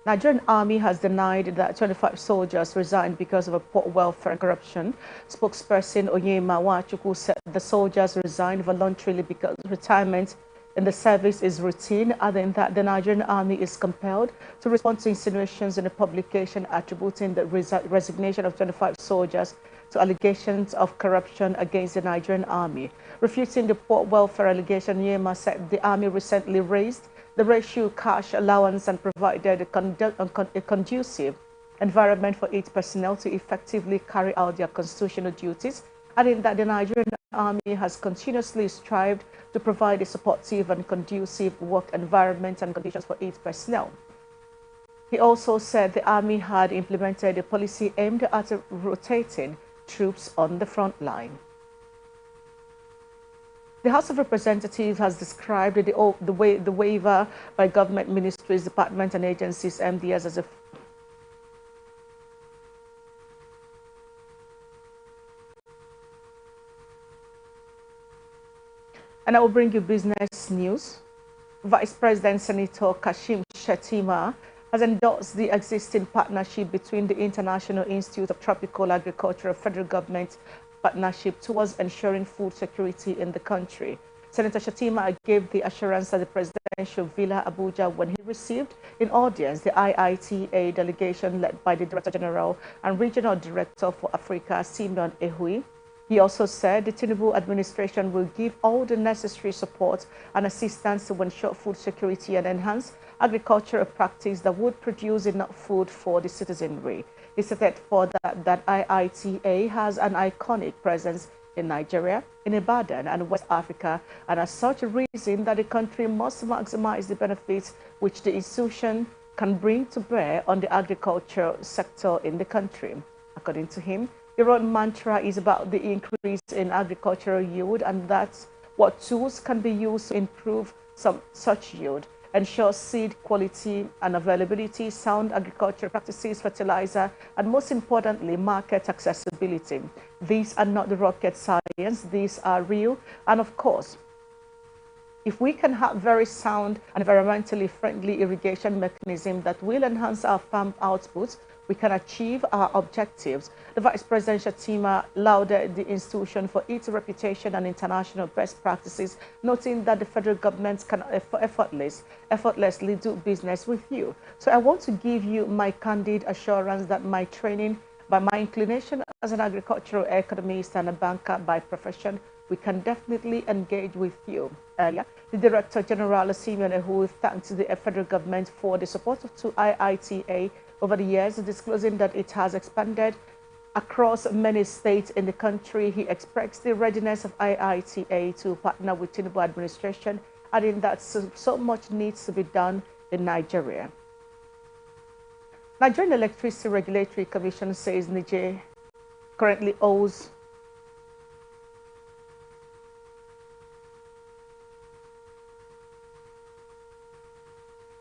Nigerian army has denied that 25 soldiers resigned because of a poor welfare and corruption. Spokesperson Onyema Nwachukwu said the soldiers resigned voluntarily because retirement in the service is routine, adding that the Nigerian army is compelled to respond to insinuations in a publication attributing the resignation of 25 soldiers to allegations of corruption against the Nigerian army. Refuting the poor welfare allegation, Onyema said the army recently raised the ratio cash allowance and provided a conducive environment for its personnel to effectively carry out their constitutional duties, adding that the Nigerian army has continuously strived to provide a supportive and conducive work environment and conditions for its personnel. He also said the army had implemented a policy aimed at rotating troops on the front line. The House of Representatives has described the waiver by government ministries, departments and agencies, MDS, as a And I will bring you business news. Vice President Senator Kashim Shettima has endorsed the existing partnership between the International Institute of Tropical Agriculture and federal government partnership towards ensuring food security in the country. Senator Shettima gave the assurance at the presidential villa Abuja when he received in audience the IITA delegation led by the Director General and Regional Director for Africa, Simeon Ehui. He also said the Tinubu administration will give all the necessary support and assistance to ensure food security and enhance agricultural practice that would produce enough food for the citizenry. He said for that IITA has an iconic presence in Nigeria, in Ibadan and West Africa, and as such a reason that the country must maximize the benefits which the institution can bring to bear on the agriculture sector in the country. According to him, the own mantra is about the increase in agricultural yield, and that's what tools can be used to improve such yield, ensure seed quality and availability, sound agricultural practices, fertilizer, and most importantly, market accessibility. These are not the rocket science, these are real. And of course, if we can have very sound and environmentally friendly irrigation mechanism that will enhance our farm outputs, we can achieve our objectives. The Vice President Shettima lauded the institution for its reputation and international best practices, noting that the federal government can effortlessly do business with you. So I want to give you my candid assurance that my training, by my inclination as an agricultural economist and a banker by profession, we can definitely engage with you. Earlier, the Director General Simeon Ehui thanked the federal government for the support to IITA over the years, disclosing that it has expanded across many states in the country. He expressed the readiness of IITA to partner with Tinubu administration, adding that so much needs to be done in Nigeria. Nigerian Electricity Regulatory Commission says Niger currently owes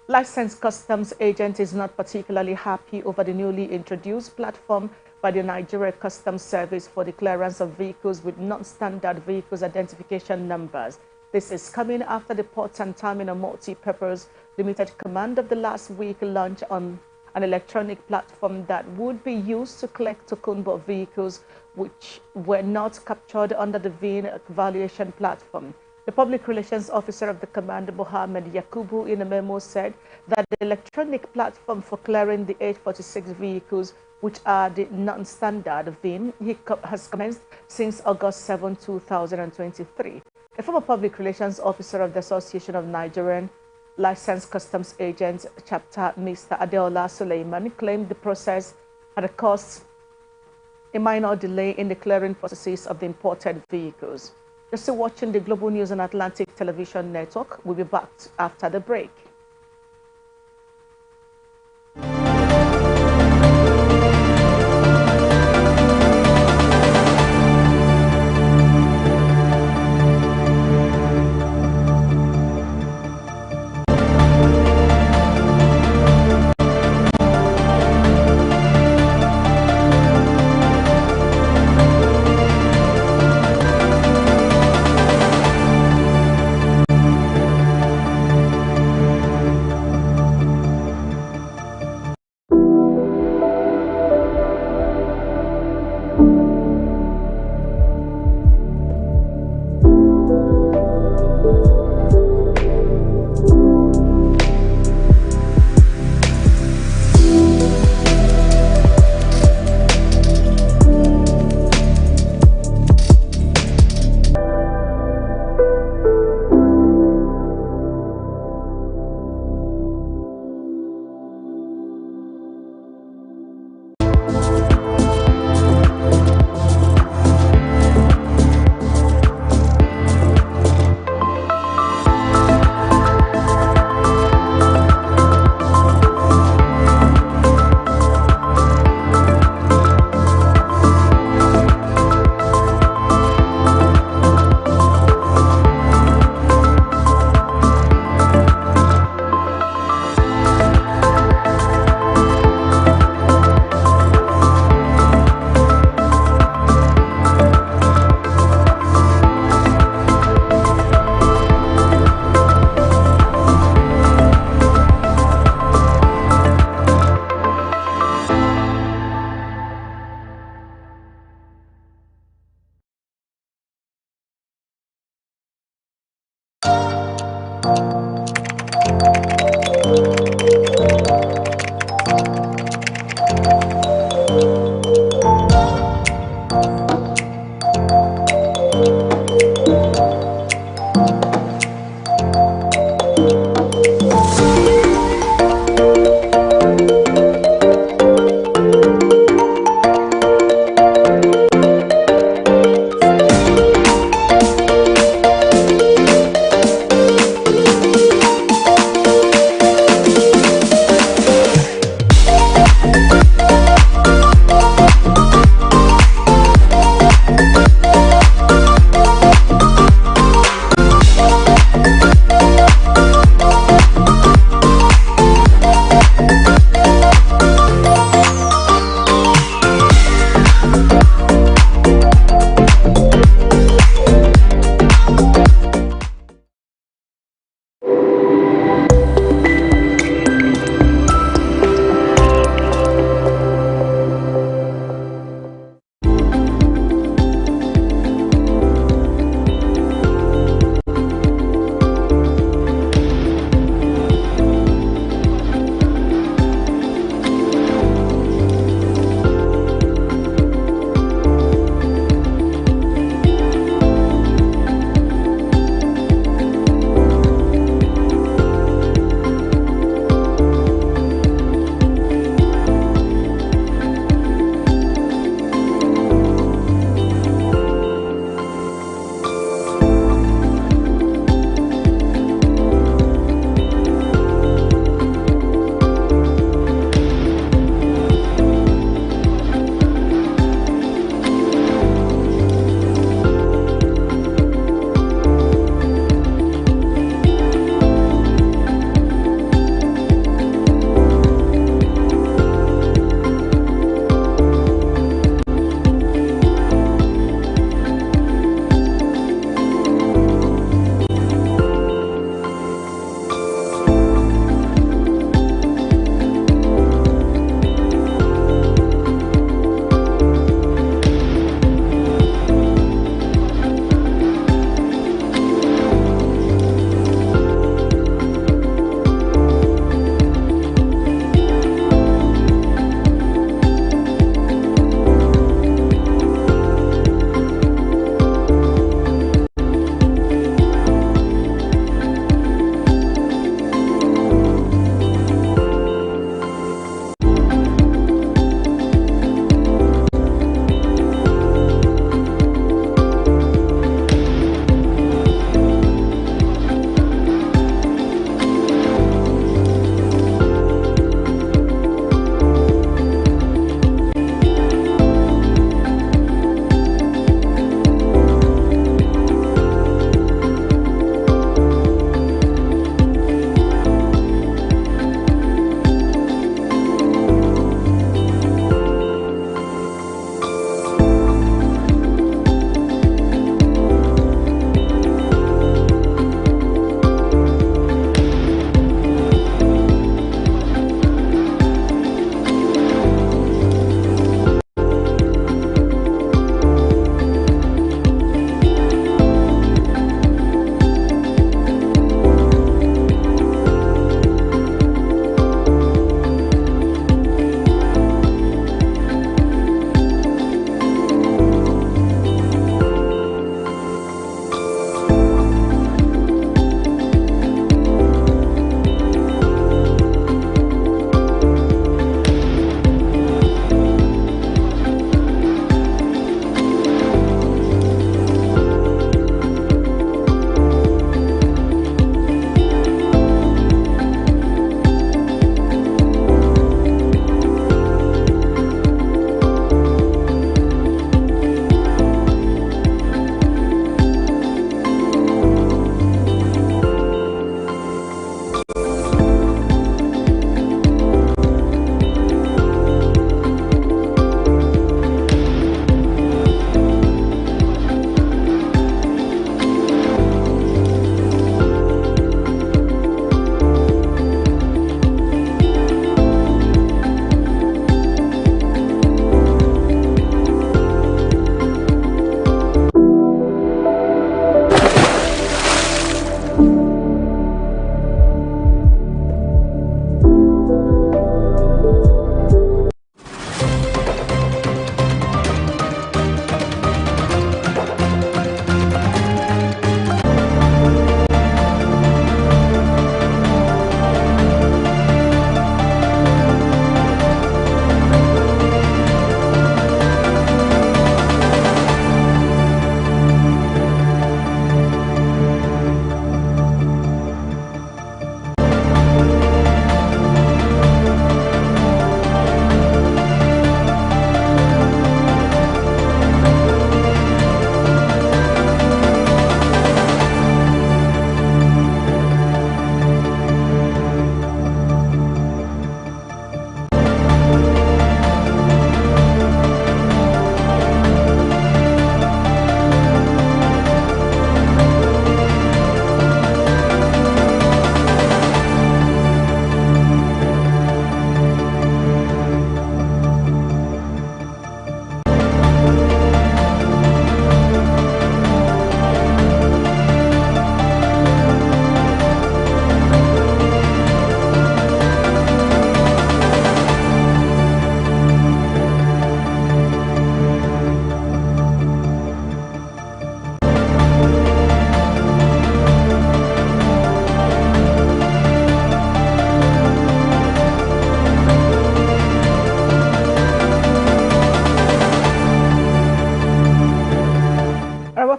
licensed customs agent is not particularly happy over the newly introduced platform by the Nigeria Customs Service for the clearance of vehicles with non-standard vehicles identification numbers. This is coming after the Ports and Terminal Multi-Purpose Limited Command of the last week launched on an electronic platform that would be used to collect tokunbo vehicles which were not captured under the VIN valuation platform. The Public Relations Officer of the Command, Mohammed Yakubu, in a memo said that the electronic platform for clearing the 846 vehicles, which are the non-standard VIN, has commenced since August 7, 2023. A former Public Relations Officer of the Association of Nigerian Licensed Customs Agents Chapter, Mr. Adeola Suleiman, claimed the process had caused a minor delay in the clearing processes of the imported vehicles. You're still watching the Global News on Atlantic Television Network. We'll be back after the break.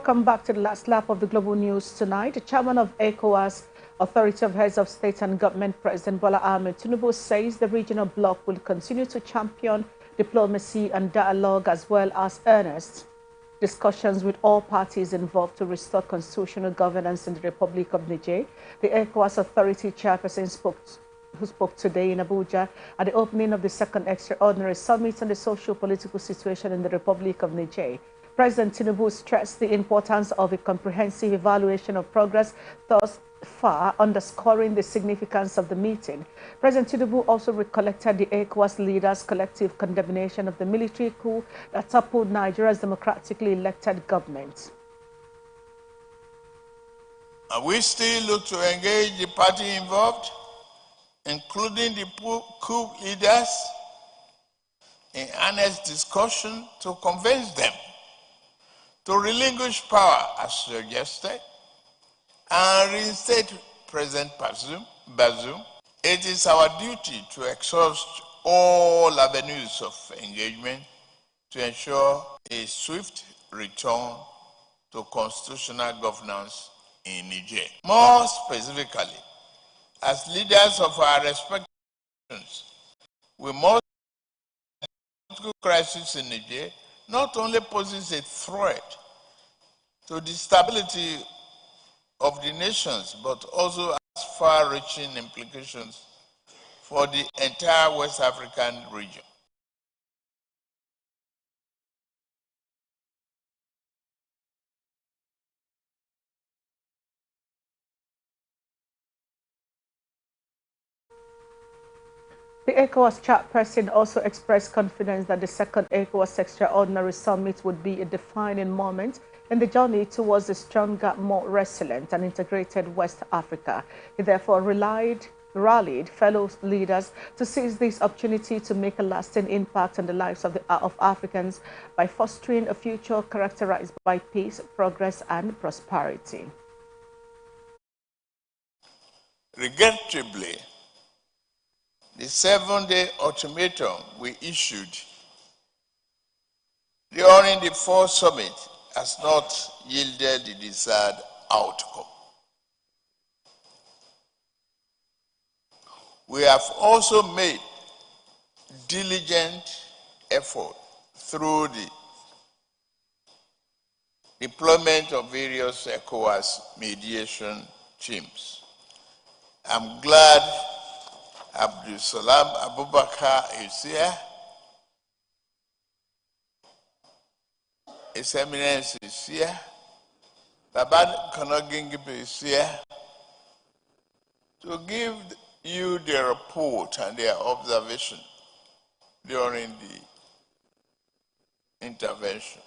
welcome back to the last lap of the global news tonight. The chairman of ECOWAS, Authority of Heads of State and Government, President Bola Ahmed Tinubu, says the regional bloc will continue to champion diplomacy and dialogue as well as earnest discussions with all parties involved to restore constitutional governance in the Republic of Niger. The ECOWAS Authority chairperson who spoke today in Abuja at the opening of the second extraordinary summit on the socio-political situation in the Republic of Niger. President Tinubu stressed the importance of a comprehensive evaluation of progress thus far, underscoring the significance of the meeting. President Tinubu also recollected the ECOWAS leaders' collective condemnation of the military coup that toppled Nigeria's democratically elected government. We still look to engage the party involved, including the coup leaders, in earnest discussion to convince them to relinquish power as suggested and reinstate President Bazoum. It is our duty to exhaust all avenues of engagement to ensure a swift return to constitutional governance in Niger. More specifically, as leaders of our respective nations, we must the crisis in Niger not only poses a threat to the stability of the nations, but also has far-reaching implications for the entire West African region. The ECOWAS chairperson also expressed confidence that the second ECOWAS Extraordinary Summit would be a defining moment in the journey towards a stronger, more resilient and integrated West Africa. He therefore rallied fellow leaders to seize this opportunity to make a lasting impact on the lives of Africans by fostering a future characterized by peace, progress and prosperity. Regrettably, the 7-day ultimatum we issued during the fourth summit has not yielded the desired outcome. We have also made diligent effort through the deployment of various ECOWAS mediation teams. I'm glad Abdul Salam Abubakar is here. His Eminence is here. Babad Konogingibe is here to give you their report and their observation during the intervention.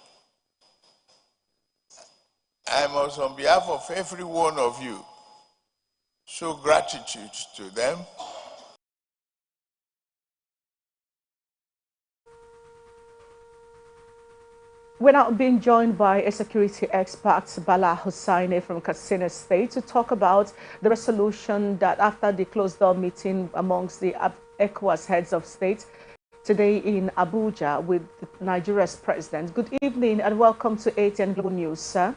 I must, on behalf of every one of you, show gratitude to them. We're now being joined by a security expert, Bala Hussaini from Katsina State, to talk about the resolution that after the closed-door meeting amongst the ECOWAS heads of state today in Abuja with Nigeria's president. Good evening and welcome to ATN Global News, sir.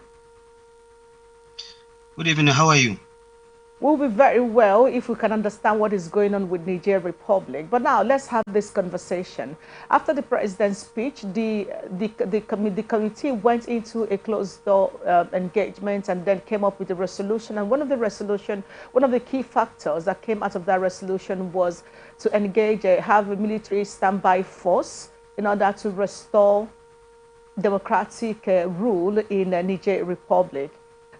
Good evening, how are you? We'll be very well if we can understand what is going on with Niger Republic. But now let's have this conversation. After the president's speech, the committee went into a closed-door engagement and then came up with a resolution. And one of the key factors that came out of that resolution was to engage, have a military standby force in order to restore democratic rule in Niger Republic.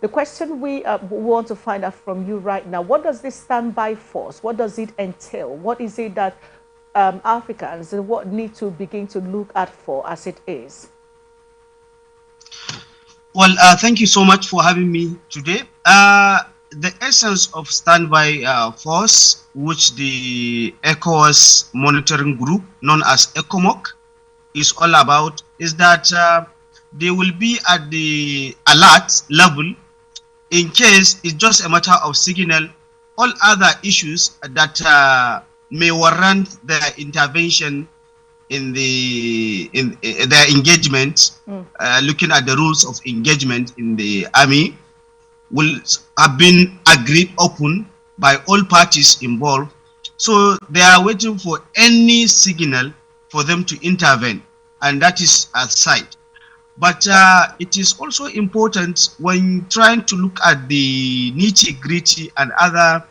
The question we want to find out from you right now, what does this standby force, what does it entail? What is it that Africans need to begin to look at for as it is? Well, thank you so much for having me today. The essence of standby force, which the ECOWAS monitoring group, known as ECOMOC, is all about, is that they will be at the alert level in case it's just a matter of signal. All other issues that may warrant their intervention in their engagement looking at the rules of engagement in the army, will have been agreed upon by all parties involved. So they are waiting for any signal for them to intervene, and that is aside. But it is also important when trying to look at the nitty-gritty and other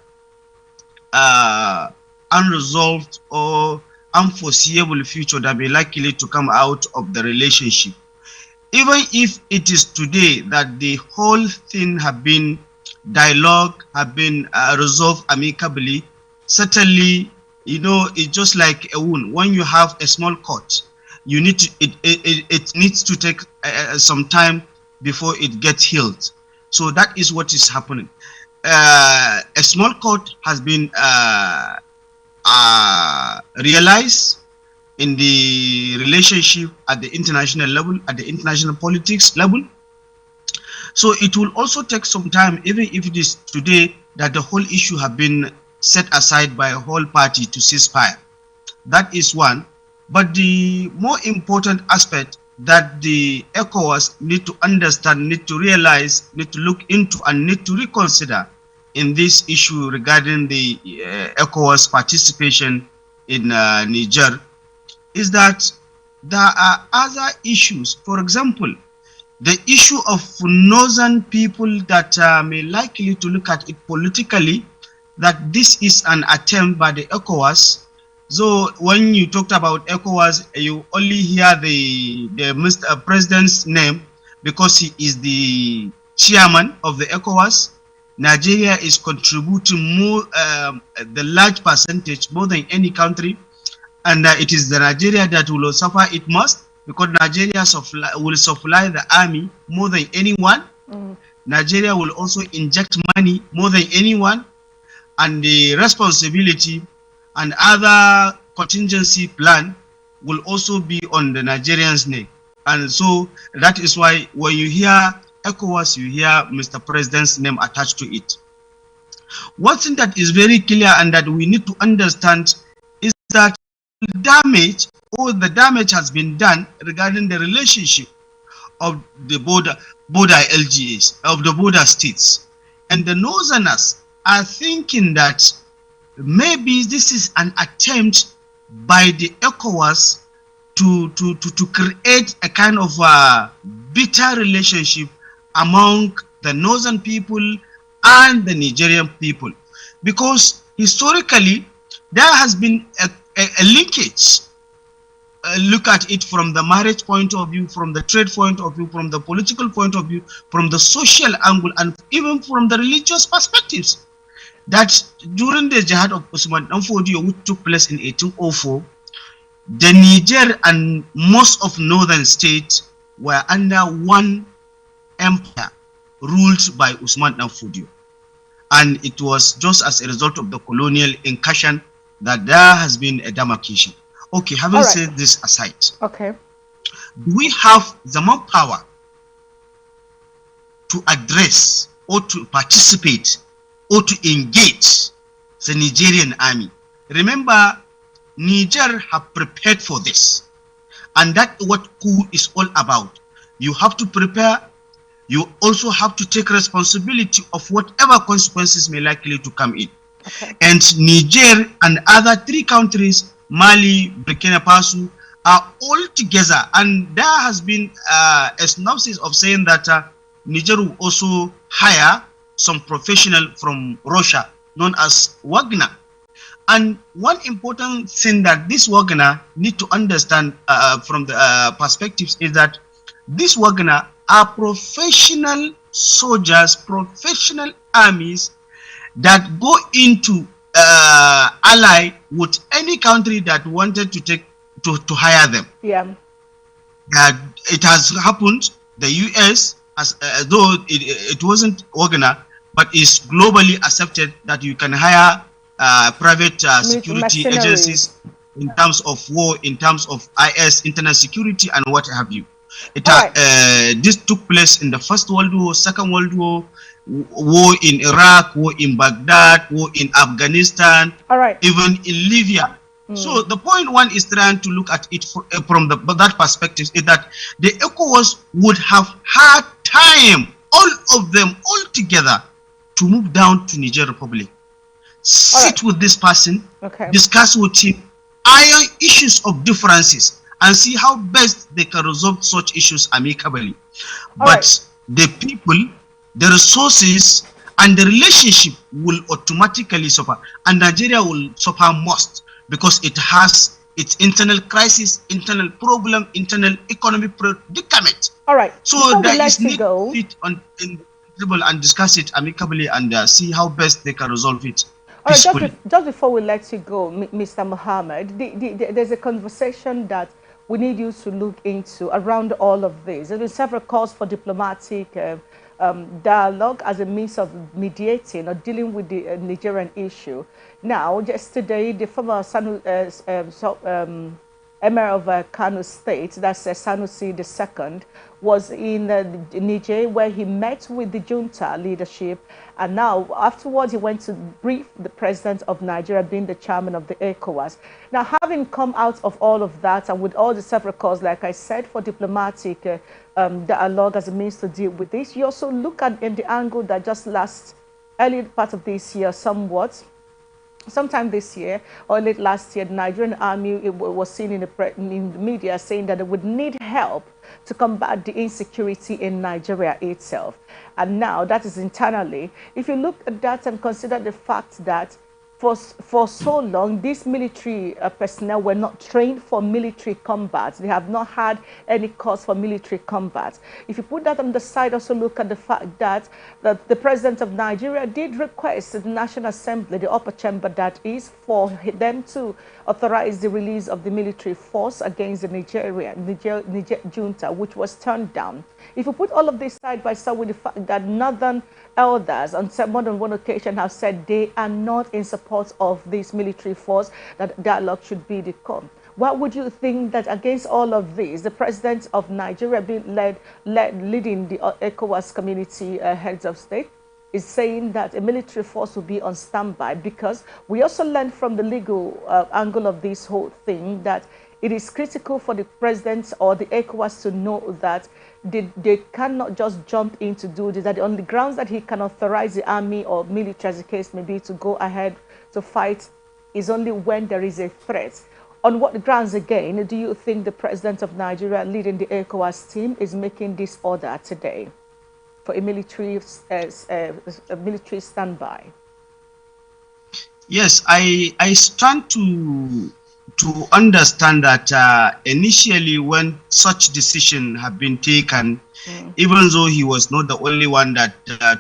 unresolved or unforeseeable future that may likely to come out of the relationship. Even if it is today that the whole thing have been dialogue, have been resolved amicably, certainly, you know, it's just like a wound. When you have a small cut, you need to, it needs to take some time before it gets healed. So that is what is happening. A small cut has been realized in the relationship at the international level, at the international politics level. So it will also take some time, even if it is today that the whole issue have been set aside by a whole party to ceasefire. That is one. But the more important aspect that the ECOWAS need to understand, need to realize, need to look into, and need to reconsider in this issue regarding the ECOWAS participation in Niger is that there are other issues. For example, the issue of northern people that may likely to look at it politically, that this is an attempt by the ECOWAS. So when you talked about ECOWAS, you only hear the Mr. President's name because he is the chairman of the ECOWAS. Nigeria is contributing more, the large percentage, more than any country. And it is the Nigeria that will suffer it most, because Nigeria will supply the army more than anyone. Nigeria will also inject money more than anyone, and the responsibility and other contingency plan will also be on the Nigerians' neck. And so that is why when you hear ECOWAS, you hear Mr. President's name attached to it. One thing that is very clear and that we need to understand is that the damage has been done regarding the relationship of the border LGAs, of the border states. And the northerners are thinking that maybe this is an attempt by the ECOWAS to create a kind of a bitter relationship among the northern people and the Nigerian people. Because historically, there has been a linkage. Look at it from the marriage point of view, from the trade point of view, from the political point of view, from the social angle, and even from the religious perspectives. That during the Jihad of Usman Dan Fodio, which took place in 1804, the Niger and most of northern states were under one empire ruled by Usman Dan Fodio. And it was just as a result of the colonial incursion that there has been a demarcation. Okay, having said this aside, do we have the manpower to address or to participate or to engage the Nigerian army? Remember, Niger have prepared for this, and that's what coup is all about. You have to prepare. You also have to take responsibility of whatever consequences may likely to come in. And Niger and other three countries, Mali, Burkina Faso, are all together. And there has been a synopsis of saying that Niger will also hire some professional from Russia, known as Wagner. And one important thing that this Wagner need to understand from the perspectives is that this Wagner are professional soldiers, professional armies that go into ally with any country that wanted to take to hire them. Yeah. It has happened. The US, as though it wasn't Wagner, but is globally accepted that you can hire private security agencies in terms of war, in terms of IS, internal security, and what have you. This took place in the First World War, Second World War, war in Iraq, war in Baghdad, war in Afghanistan, even in Libya. So the point one is trying to look at it from that perspective is that the ECOWAS would have had time, all of them all together, to move down to Niger Republic, sit with this person, discuss with him, iron issues of differences, and see how best they can resolve such issues amicably. But the people, the resources, and the relationship will automatically suffer, and Nigeria will suffer most because it has its internal crisis, internal problem, internal economic predicament. All right. So there is need to sit on in the table and discuss it amicably and see how best they can resolve it. All right, just before we let you go, Mr. Mohammed, there's a conversation that we need you to look into around all of this. There's been several calls for diplomatic dialogue as a means of mediating or dealing with the Nigerian issue. Now, yesterday, the former Emir of Kano State, that's Sanusi II, was in Niger, where he met with the junta leadership, and now afterwards he went to brief the president of Nigeria, being the chairman of the ECOWAS. Now, having come out of all of that, and with all the several calls, like I said, for diplomatic dialogue as a means to deal with this, you also look at in the angle that just early part of this year, sometime this year or late last year, the Nigerian army was seen in the media saying that it would need help to combat the insecurity in Nigeria itself. And now that is internally. If you look at that and consider the fact that for so long, these military personnel were not trained for military combat. They have not had any course for military combat. If you put that on the side, also look at the fact that the president of Nigeria did request the National Assembly, the upper chamber that is, for them to authorize the release of the military force against the Niger junta, which was turned down. If you put all of this side by side with the fact that northern elders on more than one occasion have said they are not in support of this military force, that dialogue should be the call. What would you think that against all of this, the president of Nigeria being leading the ECOWAS community heads of state is saying that a military force will be on standby? Because we also learned from the legal angle of this whole thing that it is critical for the president or the ECOWAS to know that they cannot just jump in to do this, that on the grounds that he can authorize the army or military, as the case may be, to go ahead to fight is only when there is a threat. On what grounds, again, do you think the president of Nigeria leading the ECOWAS team is making this order today for a military standby? Yes, I stand to understand that initially when such decision have been taken, even though he was not the only one that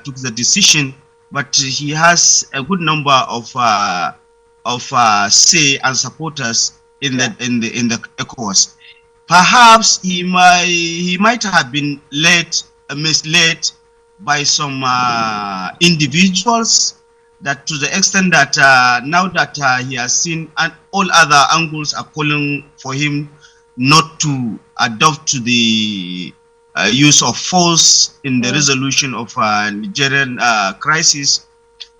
took the decision, but he has a good number of say and supporters in the ECOWAS. Perhaps he might have been misled by some individuals, that to the extent that now that he has seen and all other angles are calling for him not to adopt to the use of force in the resolution of Nigerian crisis,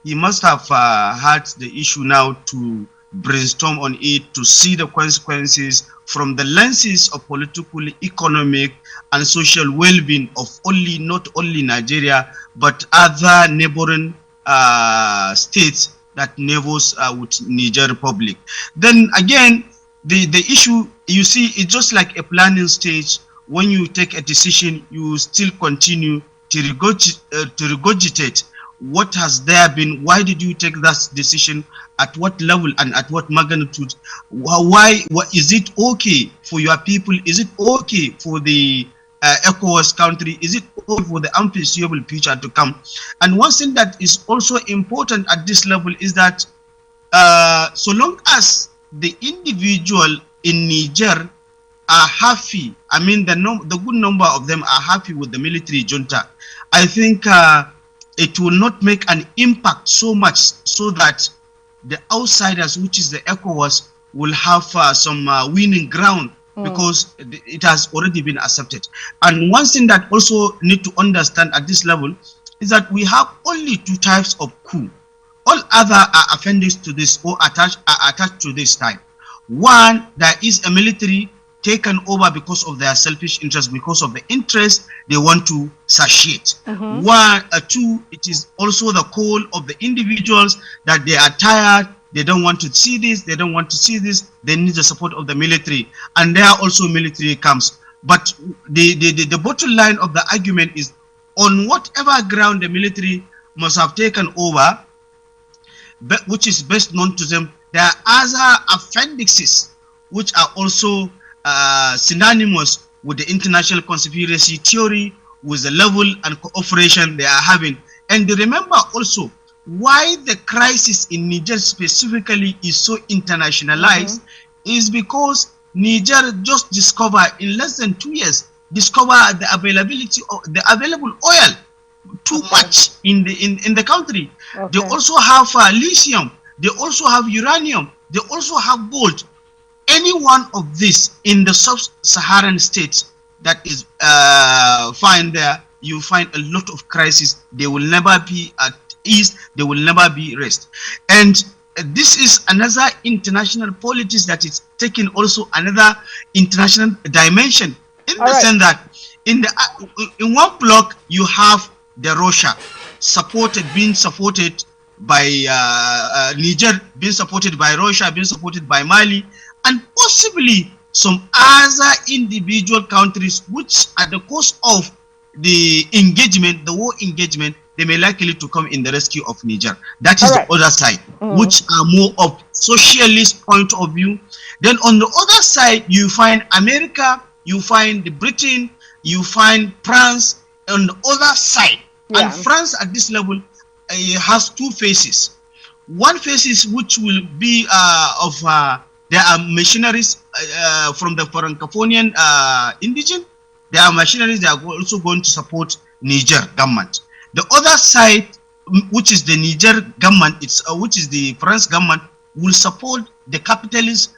he must have had the issue now to brainstorm on it, to see the consequences from the lenses of political, economic, and social well-being of not only Nigeria, but other neighboring states that neighbors with Niger Republic. Then again, the issue, you see, it's just like a planning stage. When you take a decision, you still continue to regurgitate what has there been, why did you take that decision, at what level and at what magnitude, why, is it okay for your people, is it okay for the ECOWAS country, is it okay for the unforeseeable future to come? And one thing that is also important at this level is that so long as the individual in Niger are happy, I mean the good number of them are happy with the military junta, I think it will not make an impact so much so that the outsiders, which is the ECOWAS, will have some winning ground, because it has already been accepted. And one thing that also need to understand at this level is that we have only two types of coup. All other are offenders to this or are attached to this type. One, there is a military taken over because of their selfish interest, because of the interest they want to satiate. One, two, it is also the call of the individuals that they are tired, they don't want to see this, they don't want to see this, they need the support of the military, and there also military comes. But the bottom line of the argument is, on whatever ground the military must have taken over, which is best known to them, there are other appendixes which are also synonymous with the international conspiracy theory, with the level and cooperation they are having. And remember also why the crisis in Niger specifically is so internationalized is because Niger just discovered in less than 2 years, discovered the availability of the available oil too much in the country. They also have lithium, they also have uranium, they also have gold. Any one of these in the sub-Saharan states that is find there, you find a lot of crisis. They will never be at ease, they will never be rest. And this is another international politics that is taking also another international dimension, in the sense that in one block you have the Russia being supported by Niger, being supported by Russia, being supported by Mali, and possibly some other individual countries which at the cost of the engagement, the war engagement, they may likely to come in the rescue of Niger. That is the other side, which are more of socialist point of view. Then on the other side, you find America, you find Britain, you find France on the other side. And France at this level has two phases. One phase is which will be there are missionaries from the Francophonian indigenous. There are missionaries that are also going to support Niger government. The other side, which is the Niger government, which is the France government, will support the capitalist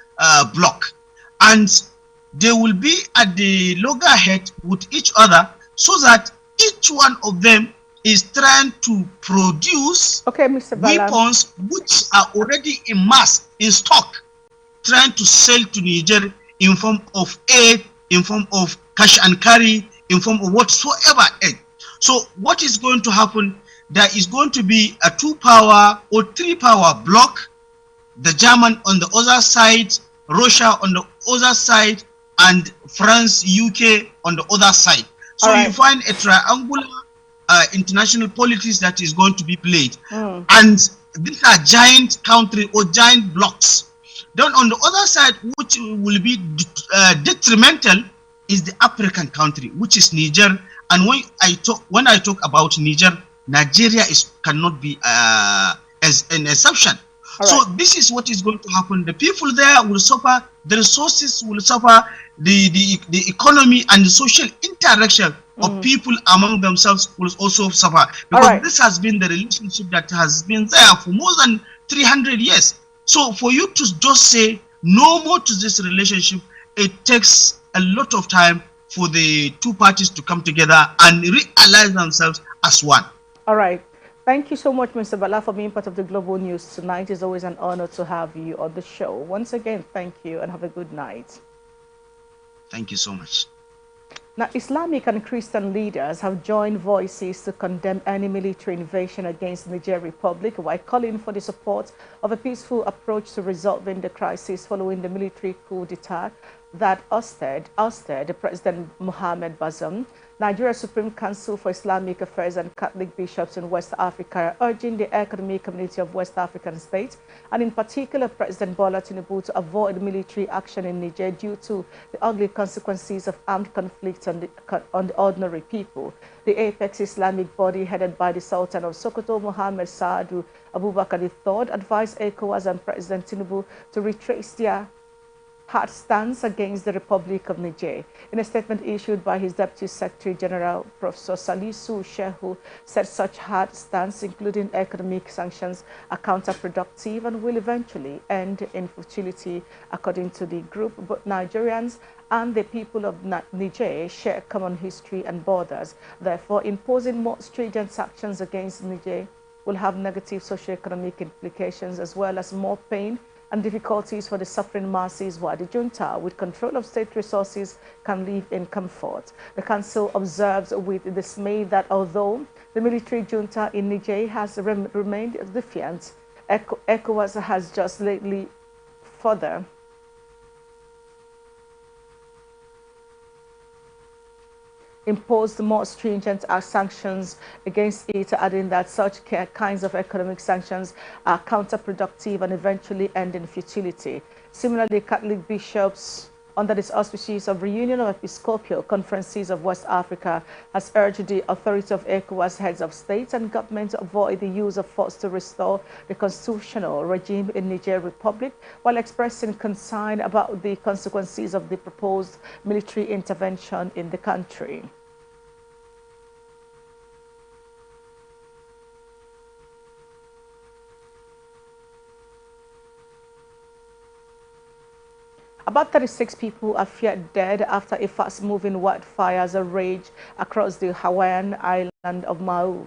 bloc, and they will be at the loggerhead with each other, so that each one of them is trying to produce weapons which are already in mass, in stock, trying to sell to Niger in form of aid, in form of cash and carry, in form of whatsoever aid. So what is going to happen? There is going to be a 2-power or 3-power block, the German on the other side, Russia on the other side, and France, UK on the other side. So you find a triangular international politics that is going to be played. And these are giant countries or giant blocks. Then on the other side, which will be detrimental, is the African country, which is Niger. And when I talk about Niger, Nigeria cannot be as an exception. So this is what is going to happen. The people there will suffer, the resources will suffer, the economy and the social interaction of people among themselves will also suffer. Because this has been the relationship that has been there for more than 300 years. So for you to just say no more to this relationship, it takes a lot of time for the two parties to come together and realize themselves as one. All right. Thank you so much, Mr. Bala, for being part of the Global News tonight. It's always an honor to have you on the show. Once again, thank you and have a good night. Thank you so much. Now, Islamic and Christian leaders have joined voices to condemn any military invasion against the Niger Republic, while calling for the support of a peaceful approach to resolving the crisis following the military coup d'etat that ousted President Mohamed Bazoum. Nigeria's Supreme Council for Islamic Affairs and Catholic bishops in West Africa are urging the economic community of West African states, and in particular President Bola Tinubu, to avoid military action in Niger due to the ugly consequences of armed conflict on the ordinary people. The apex Islamic body, headed by the Sultan of Sokoto, Mohammed Saadu Abubakar III, advised ECOWAS and President Tinubu to retrace their hard stance against the Republic of Niger. In a statement issued by his Deputy Secretary General, Professor Salisu Shehu, said such hard stance, including economic sanctions, are counterproductive and will eventually end in futility. According to the group, both Nigerians and the people of Niger share common history and borders. Therefore, imposing more stringent sanctions against Niger will have negative socio-economic implications, as well as more pain and difficulties for the suffering masses, while the junta, with control of state resources, can live in comfort. The council observes with dismay that although the military junta in Niger has remained defiant, ECOWAS has just lately further imposed more stringent sanctions against it, adding that such kinds of economic sanctions are counterproductive and eventually end in futility. Similarly, Catholic bishops, under the auspices of Reunion of Episcopal Conferences of West Africa, has urged the authority of ECOWAS heads of state and government to avoid the use of force to restore the constitutional regime in Niger Republic, while expressing concern about the consequences of the proposed military intervention in the country. About 36 people are feared dead after a fast-moving wildfires rage across the Hawaiian island of Maui.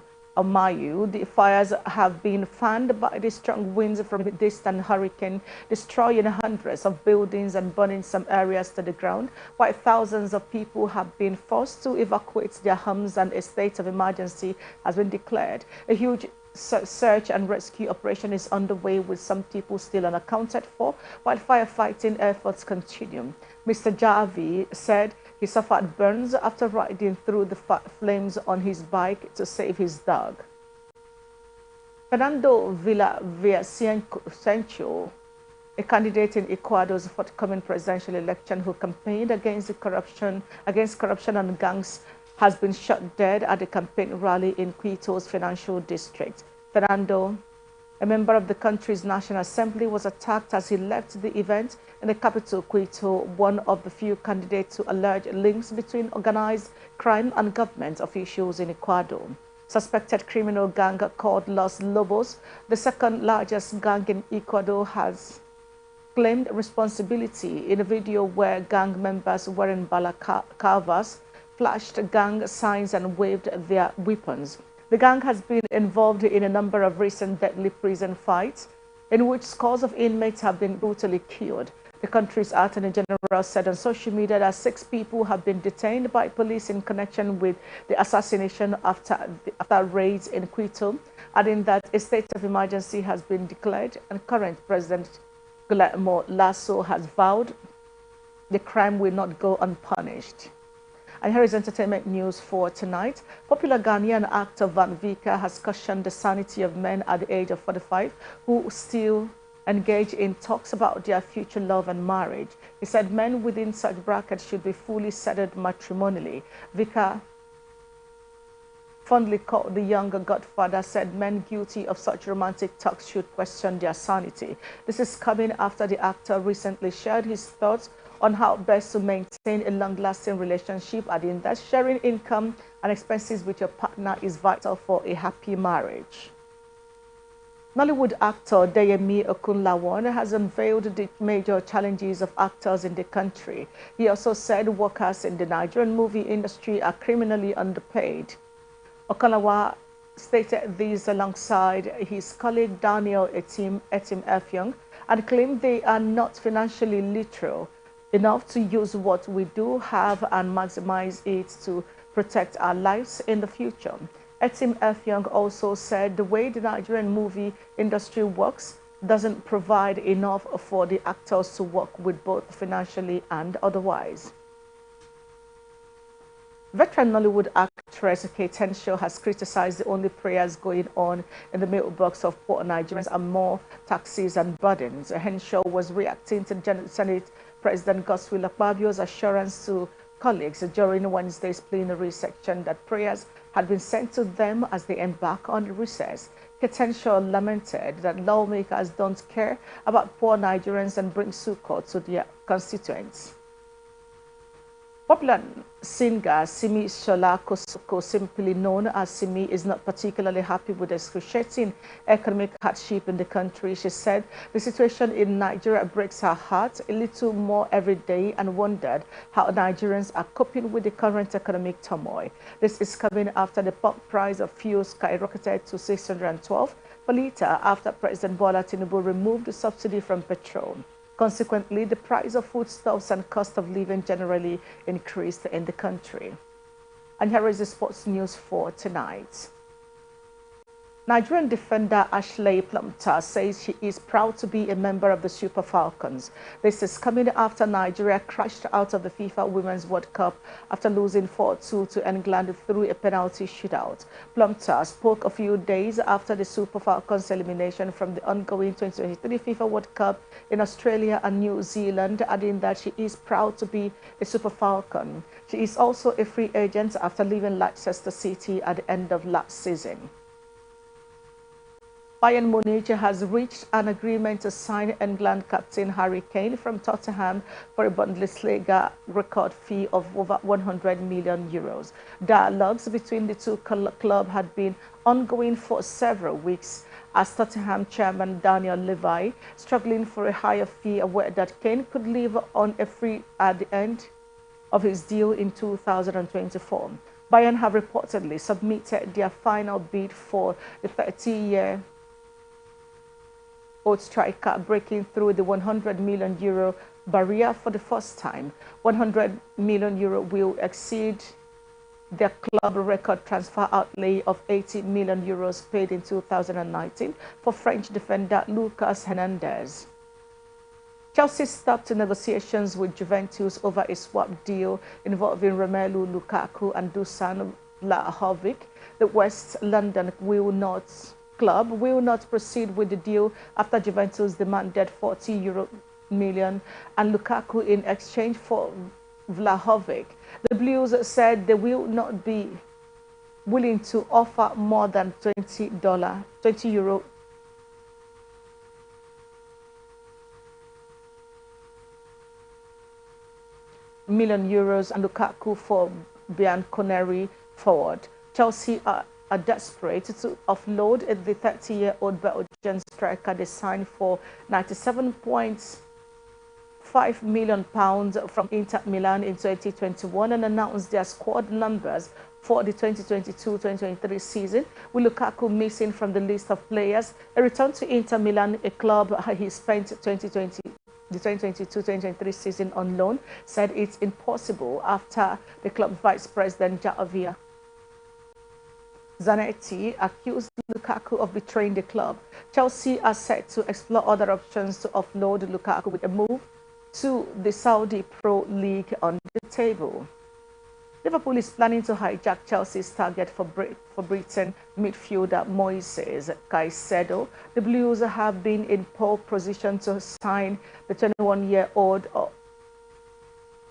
The fires have been fanned by the strong winds from a distant hurricane, destroying hundreds of buildings and burning some areas to the ground, while thousands of people have been forced to evacuate their homes and a state of emergency has been declared. A huge search and rescue operation is underway, with some people still unaccounted for, while firefighting efforts continue. Mr. Javi said he suffered burns after riding through the flames on his bike to save his dog. Fernando Villavicencio, a candidate in Ecuador's forthcoming presidential election who campaigned against corruption and gangs, has been shot dead at a campaign rally in Quito's financial district. Fernando, a member of the country's National Assembly, was attacked as he left the event in the capital, Quito, one of the few candidates to allege links between organized crime and government officials in Ecuador. Suspected criminal gang called Los Lobos, the second largest gang in Ecuador, has claimed responsibility in a video where gang members wearing balaclavas flashed gang signs and waved their weapons. The gang has been involved in a number of recent deadly prison fights in which scores of inmates have been brutally killed. The country's Attorney General said on social media that 6 people have been detained by police in connection with the assassination after raids in Quito, adding that a state of emergency has been declared and current President Guillermo Lasso has vowed the crime will not go unpunished. And here is entertainment news for tonight. Popular Ghanaian actor Van Vika has cautioned the sanity of men at the age of 45 who still engage in talks about their future love and marriage. He said men within such brackets should be fully settled matrimonially. Vika, fondly called the younger godfather, said men guilty of such romantic talks should question their sanity. This is coming after the actor recently shared his thoughts on how best to maintain a long-lasting relationship, adding that sharing income and expenses with your partner is vital for a happy marriage. Nollywood actor Deyemi Okunlawon has unveiled the major challenges of actors in the country. He also said workers in the Nigerian movie industry are criminally underpaid. Okunlawa stated this alongside his colleague Daniel Etim Effiong and claimed they are not financially literal enough to use what we do have and maximize it to protect our lives in the future. Etim Effiong also said the way the Nigerian movie industry works doesn't provide enough for the actors to work with both financially and otherwise. Veteran Nollywood actress Kate Henshaw has criticized the only prayers going on in the mailbox of poor Nigerians are more taxes and burdens. Henshaw was reacting to Senate President Godswill Akpabio's assurance to colleagues during Wednesday's plenary session that prayers had been sent to them as they embark on recess. Kate Henshaw lamented that lawmakers don't care about poor Nigerians and bring succor to their constituents. Popular singer Simi Shola Kosoko, simply known as Simi, is not particularly happy with the excruciating economic hardship in the country. She said the situation in Nigeria breaks her heart a little more every day and wondered how Nigerians are coping with the current economic turmoil. This is coming after the pump price of fuel skyrocketed to 612 per litre after President Bola Tinubu removed the subsidy from petrol. Consequently, the price of foodstuffs and cost of living generally increased in the country. And here is the sports news for tonight. Nigerian defender Ashley Plumter says she is proud to be a member of the Super Falcons. This is coming after Nigeria crashed out of the FIFA Women's World Cup after losing 4-2 to England through a penalty shootout. Plumter spoke a few days after the Super Falcons' elimination from the ongoing 2023 FIFA World Cup in Australia and New Zealand, adding that she is proud to be a Super Falcon. She is also a free agent after leaving Leicester City at the end of last season. Bayern Munich has reached an agreement to sign England captain Harry Kane from Tottenham for a Bundesliga record fee of over 100 million euros. Dialogues between the two clubs had been ongoing for several weeks, as Tottenham chairman Daniel Levy, struggling for a higher fee, aware that Kane could leave on a free at the end of his deal in 2024. Bayern have reportedly submitted their final bid for the 30-year old striker, breaking through the 100 million euro barrier for the first time. 100 million euro will exceed their club record transfer outlay of 80 million euros paid in 2019 for French defender Lucas Hernandez. Chelsea stopped negotiations with Juventus over a swap deal involving Romelu Lukaku and Dusan Vlahovic. The West London club will not proceed with the deal after Juventus demanded 40 million and Lukaku in exchange for Vlahovic. The Blues said they will not be willing to offer more than $20 million euros and Lukaku for Bianconeri forward. Chelsea are desperate to offload the 30-year-old Belgian striker they signed for £97.5 million from Inter Milan in 2021 and announced their squad numbers for the 2022-2023 season, with Lukaku missing from the list of players. A return to Inter Milan, a club he spent the 2022-2023 season on loan, said it's impossible after the club vice president Javier Zanetti accused Lukaku of betraying the club. Chelsea are set to explore other options to offload Lukaku with a move to the Saudi Pro League on the table. Liverpool is planning to hijack Chelsea's target for Britain midfielder Moises Caicedo. The Blues have been in pole position to sign the 21-year-old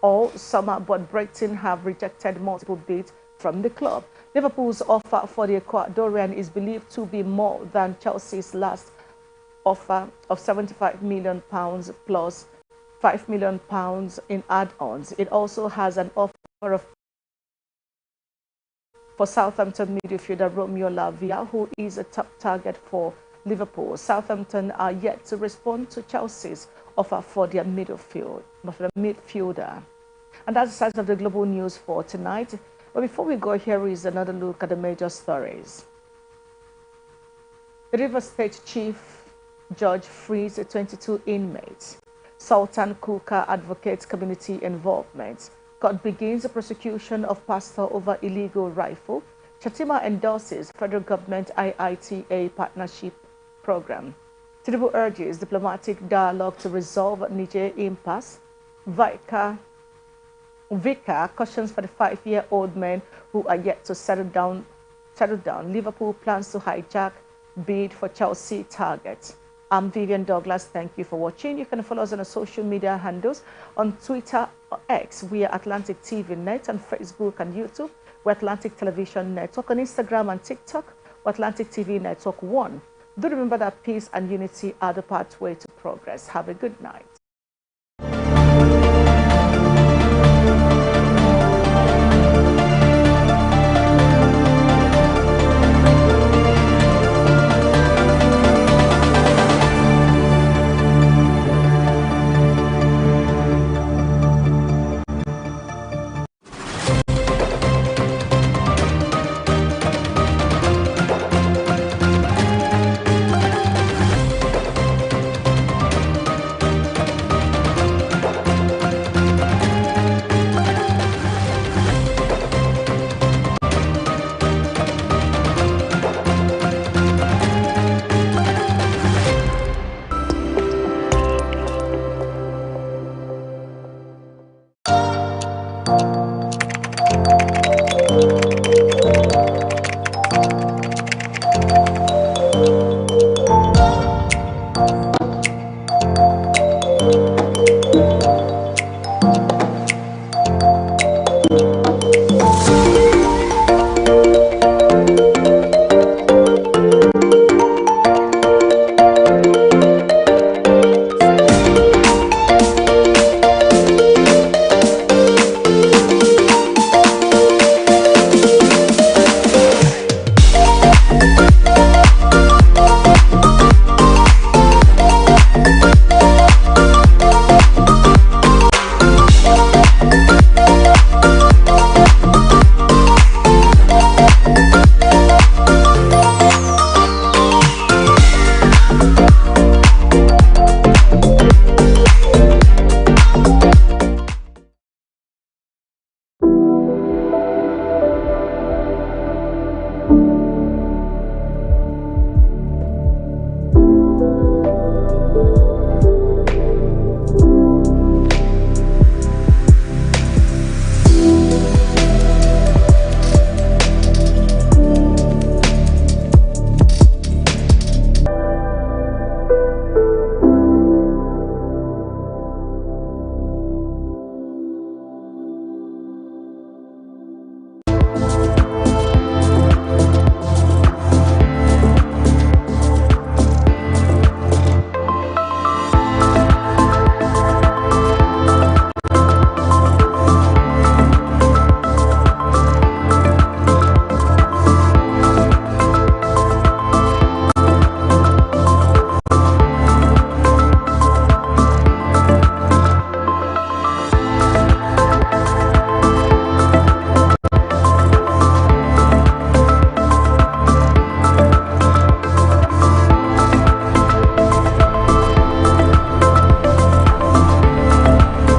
all summer, but Brighton have rejected multiple bids from the club. Liverpool's offer for the Ecuadorian is believed to be more than Chelsea's last offer of £75 million plus £5 million in add-ons. It also has an offer for Southampton midfielder Romeo Lavia, who is a top target for Liverpool. Southampton are yet to respond to Chelsea's offer for their midfielder. And that's the size of the global news for tonight. But before we go, here is another look at the major stories. The Rivers State Chief Judge frees 22 inmates. Sultan Kuka advocates community involvement. Court begins the prosecution of pastor over illegal rifle. Chatima endorses federal government IITA partnership program. Tinubu urges diplomatic dialogue to resolve Niger impasse. Vicar cautions for the 5-year-old men who are yet to settle down. Liverpool plans to hijack bid for Chelsea target. I'm Vivian Douglas. Thank you for watching. You can follow us on our social media handles on Twitter or X. We are Atlantic TV Net, on Facebook and YouTube. We're Atlantic Television Network, on Instagram and TikTok. We're Atlantic TV Network 1. Do remember that peace and unity are the pathway to progress. Have a good night.